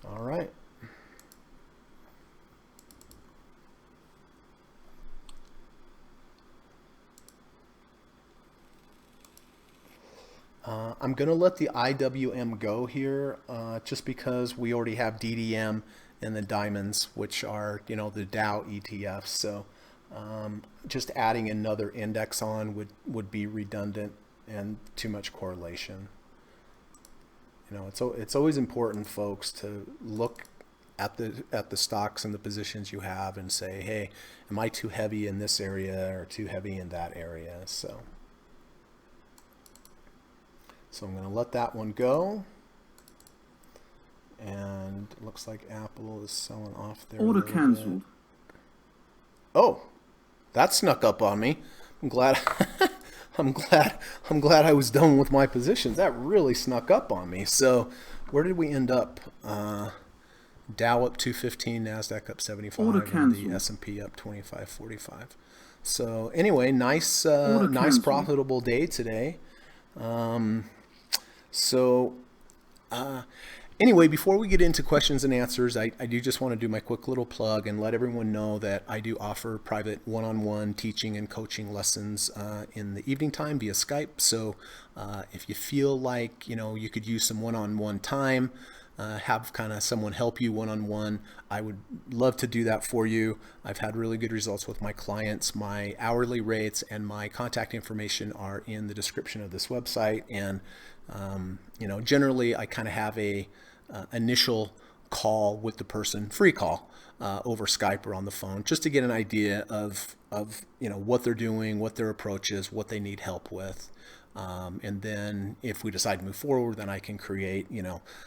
All right. I'm going to let the IWM go here just because we already have DDM and the diamonds, which are, you know, the Dow ETFs. So just adding another index on would be redundant and too much correlation. It's always important, folks, to look at the stocks and the positions you have and say, hey, am I too heavy in this area or too heavy in that area? So I'm going to let that one go. And it looks like Apple is selling off there. Order cancelled. Oh, that snuck up on me. I'm glad. I'm glad I was done with my positions. That really snuck up on me. So, where did we end up? Dow up 215, Nasdaq up 75, and the S&P up 25.45. So anyway, nice profitable day today. Anyway, before we get into questions and answers, I do just want to do my quick little plug and let everyone know that I do offer private one-on-one teaching and coaching lessons in the evening time via Skype. So if you feel like, you could use some one-on-one time, have kind of someone help you one-on-one, I would love to do that for you. I've had really good results with my clients. My hourly rates and my contact information are in the description of this website. And, generally I kind of have a initial call with the person, free call, over Skype or on the phone, just to get an idea of what they're doing, what their approach is, what they need help with. And then if we decide to move forward, then I can create,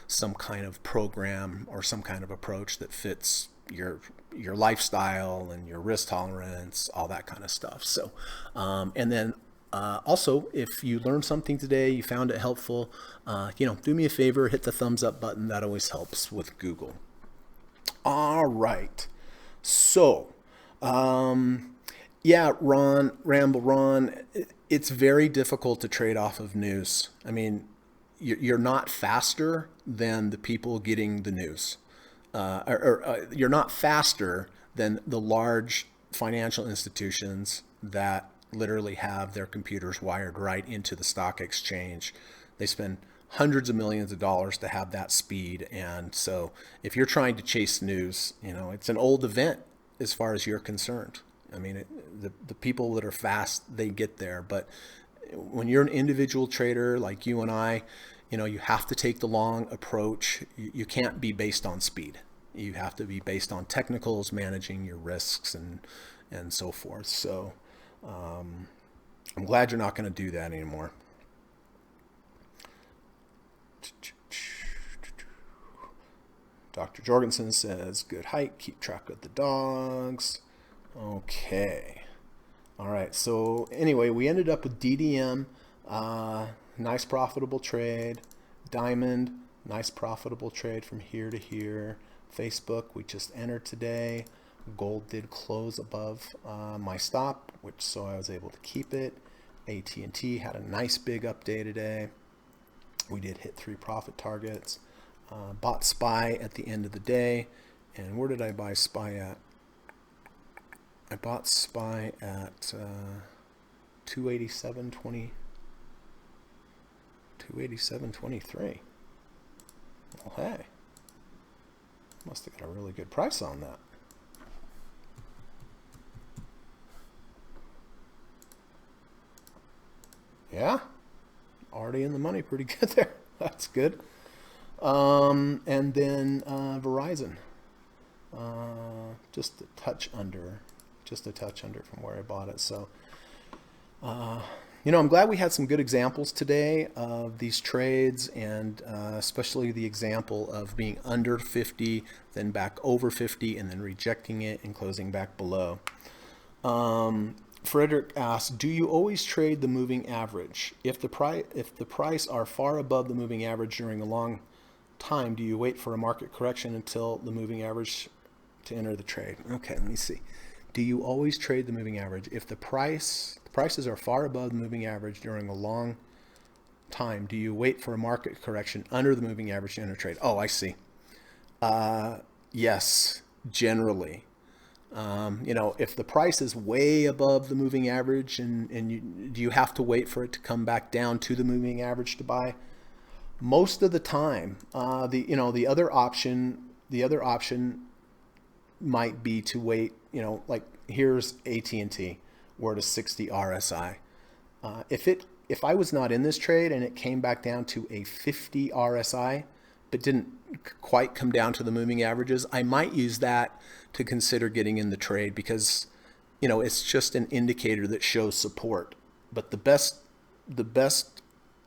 some kind of program or some kind of approach that fits your lifestyle and your risk tolerance, all that kind of stuff. So, and then also, if you learned something today, you found it helpful, do me a favor, hit the thumbs up button. That always helps with Google. All right. So, Ron, it's very difficult to trade off of news. I mean, you're not faster than the people getting the news, or you're not faster than the large financial institutions that literally have their computers wired right into the stock exchange. They spend hundreds of millions of dollars to have that speed. And so if you're trying to chase news, it's an old event as far as you're concerned. I mean, the people that are fast, they get there. But when you're an individual trader like you and I, you have to take the long approach. You can't be based on speed. You have to be based on technicals, managing your risks and so forth. So I'm glad you're not going to do that anymore. Dr. Jorgensen says, good hike, keep track of the dogs. Okay. All right. So anyway, we ended up with DDM, nice profitable trade. Diamond, nice profitable trade from here to here. Facebook, we just entered today. Gold did close above my stop, so I was able to keep it. AT&T had a nice big up day today. We did hit 3 profit targets. Bought SPY at the end of the day. And where did I buy SPY at? I bought SPY at 287.20. 287.23. Well, hey, must have got a really good price on that. Yeah, already in the money pretty good there. That's good. And then Verizon, just a touch under from where I bought it. So, I'm glad we had some good examples today of these trades, and especially the example of being under 50, then back over 50, and then rejecting it and closing back below. Frederick asks, do you always trade the moving average? If the price are far above the moving average during a long time, do you wait for a market correction until the moving average to enter the trade? Okay, let me see. Do you always trade the moving average? If the prices are far above the moving average during a long time, do you wait for a market correction under the moving average to enter trade? Oh, I see. Yes, generally. If the price is way above the moving average do you have to wait for it to come back down to the moving average to buy? Most of the time, the other option might be to wait, like here's AT&T, we're at a 60 RSI. If if I was not in this trade and it came back down to a 50 RSI, but didn't quite come down to the moving averages, I might use that to consider getting in the trade because, it's just an indicator that shows support. But the best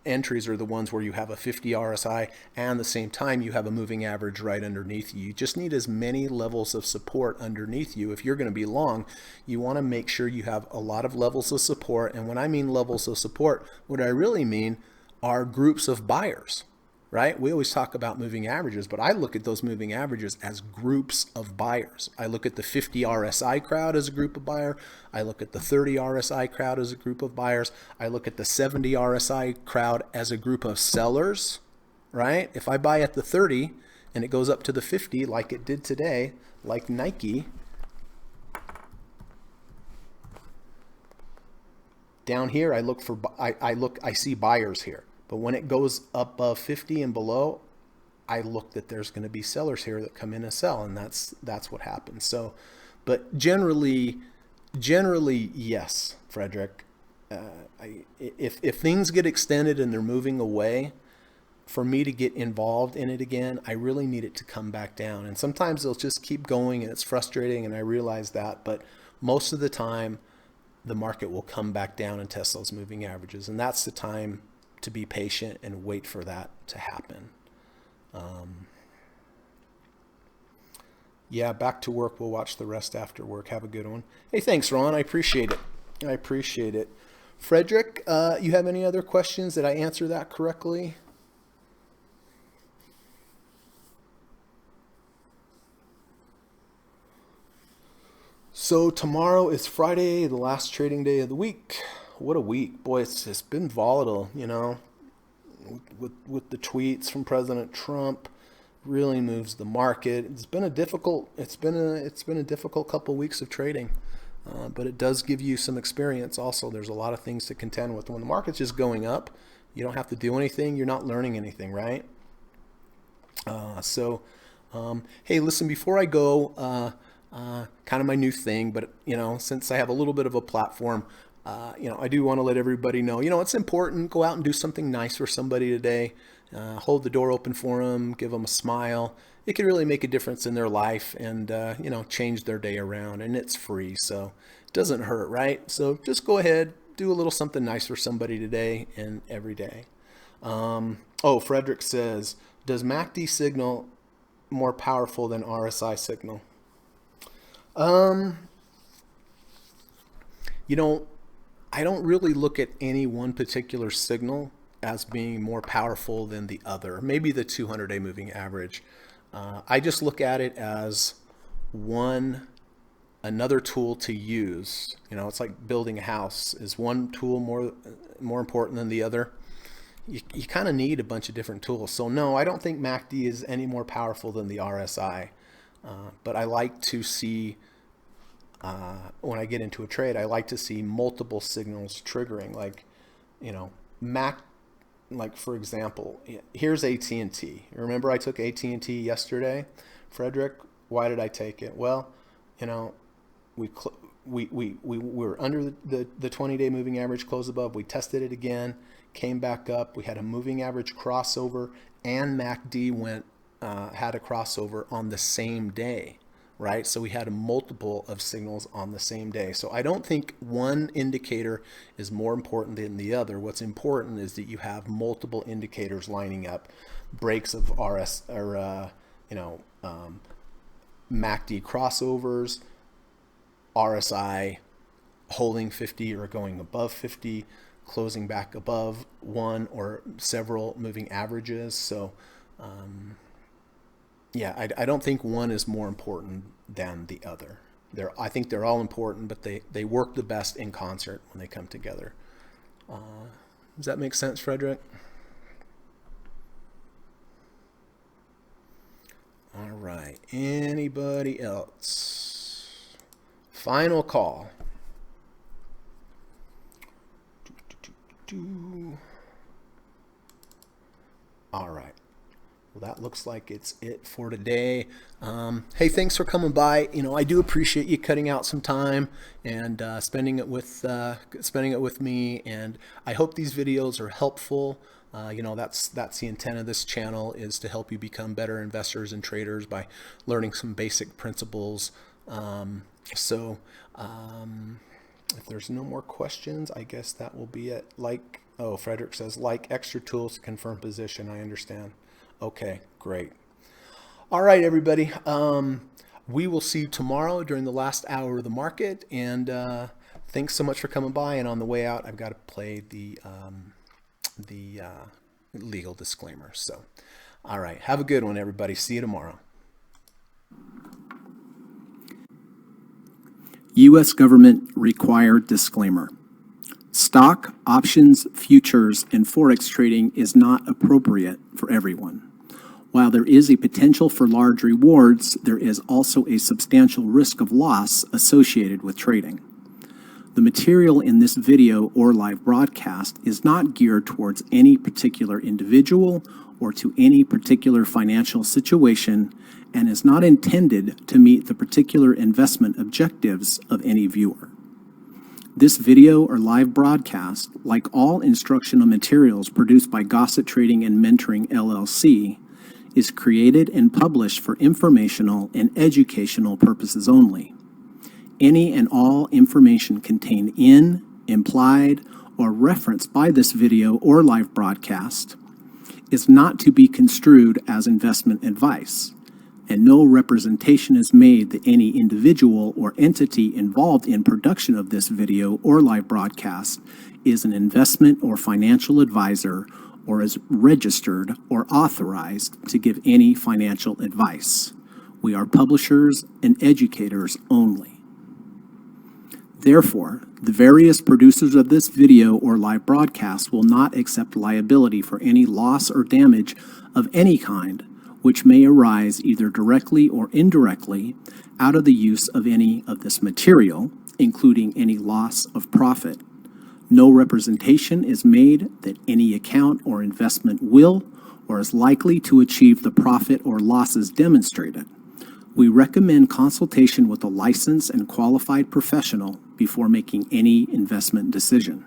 entries are the ones where you have a 50 RSI and at the same time you have a moving average right underneath you. You just need as many levels of support underneath you. If you're going to be long, you want to make sure you have a lot of levels of support. And when I mean levels of support, what I really mean are groups of buyers, right? We always talk about moving averages, but I look at those moving averages as groups of buyers. I look at the 50 RSI crowd as a group of buyer. I look at the 30 RSI crowd as a group of buyers. I look at the 70 RSI crowd as a group of sellers, right? If I buy at the 30 and it goes up to the 50 like it did today, like Nike, down here I see buyers here. But when it goes above 50 and below, I look that there's going to be sellers here that come in and sell, and that's what happens. So, but generally, yes, Frederick. If things get extended and they're moving away, for me to get involved in it again, I really need it to come back down. And sometimes they'll just keep going, and it's frustrating, and I realize that. But most of the time, the market will come back down and test those moving averages, and that's the time to be patient and wait for that to happen. Yeah, back to work. We'll watch the rest after work. Have a good one. Hey, thanks, Ron. I appreciate it. Frederick, you have any other questions? Did I answer that correctly? So tomorrow is Friday, the last trading day of the week. What a week. Boy, it's been volatile, with the tweets from President Trump. Really moves the market. It's been a difficult couple weeks of trading, but it does give you some experience. Also, there's a lot of things to contend with. When the market's just going up, you don't have to do anything. You're not learning anything, right? Hey, listen, before I go, kind of my new thing, but since I have a little bit of a platform, I do want to let everybody know, it's important. Go out and do something nice for somebody today. Hold the door open for them, give them a smile. It can really make a difference in their life and, change their day around, and it's free. So it doesn't hurt, right? So just go ahead, do a little something nice for somebody today and every day. Frederick says, does MACD signal more powerful than RSI signal? I don't really look at any one particular signal as being more powerful than the other. Maybe the 200-day moving average. I just look at it as another tool to use. It's like building a house. Is one tool more important than the other? You kind of need a bunch of different tools. So no, I don't think MACD is any more powerful than the RSI. But I like to see, when I get into a trade, I like to see multiple signals triggering. Like for example, here's AT&T. Remember I took AT&T yesterday, Frederick? Why did I take it? Well, we were under the 20-day moving average, close above. We tested it again, came back up. We had a moving average crossover, and MACD had a crossover on the same day, right? So we had a multiple of signals on the same day. So I don't think one indicator is more important than the other. What's important is that you have multiple indicators lining up, breaks of MACD crossovers, RSI holding 50 or going above 50, closing back above one or several moving averages. So I don't think one is more important than the other. I think they're all important, but they work the best in concert when they come together. Does that make sense, Frederick? All right. Anybody else? Final call. All right. Well, that looks like it's it for today. Hey, thanks for coming by. I do appreciate you cutting out some time and spending it with me. And I hope these videos are helpful. That's the intent of this channel, is to help you become better investors and traders by learning some basic principles. If there's no more questions, I guess that will be it. Frederick says, extra tools to confirm position. I understand. Okay, great. All right, everybody. We will see you tomorrow during the last hour of the market. And thanks so much for coming by. And on the way out, I've got to play the legal disclaimer. So, all right. Have a good one, everybody. See you tomorrow. U.S. government required disclaimer. Stock, options, futures, and forex trading is not appropriate for everyone. While there is a potential for large rewards, there is also a substantial risk of loss associated with trading. The material in this video or live broadcast is not geared towards any particular individual or to any particular financial situation and is not intended to meet the particular investment objectives of any viewer. This video or live broadcast, like all instructional materials produced by Gossett Trading and Mentoring LLC, is created and published for informational and educational purposes only. Any and all information contained in, implied, or referenced by this video or live broadcast is not to be construed as investment advice, and no representation is made that any individual or entity involved in production of this video or live broadcast is an investment or financial advisor or is registered or authorized to give any financial advice. We are publishers and educators only. Therefore, the various producers of this video or live broadcast will not accept liability for any loss or damage of any kind which may arise either directly or indirectly out of the use of any of this material, including any loss of profit. No representation is made that any account or investment will or is likely to achieve the profit or losses demonstrated. We recommend consultation with a licensed and qualified professional before making any investment decision.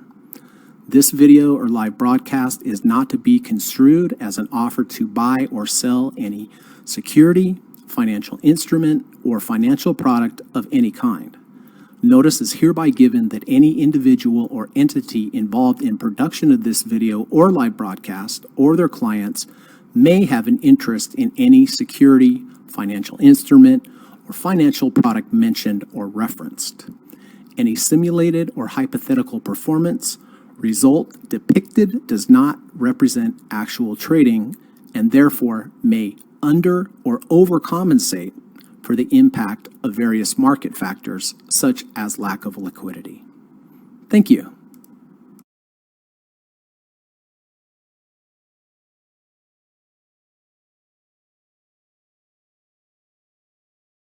This video or live broadcast is not to be construed as an offer to buy or sell any security, financial instrument, or financial product of any kind. Notice is hereby given that any individual or entity involved in production of this video or live broadcast or their clients may have an interest in any security, financial instrument, or financial product mentioned or referenced. Any simulated or hypothetical performance result depicted does not represent actual trading and therefore may under or overcompensate for the impact of various market factors such as lack of liquidity. Thank you.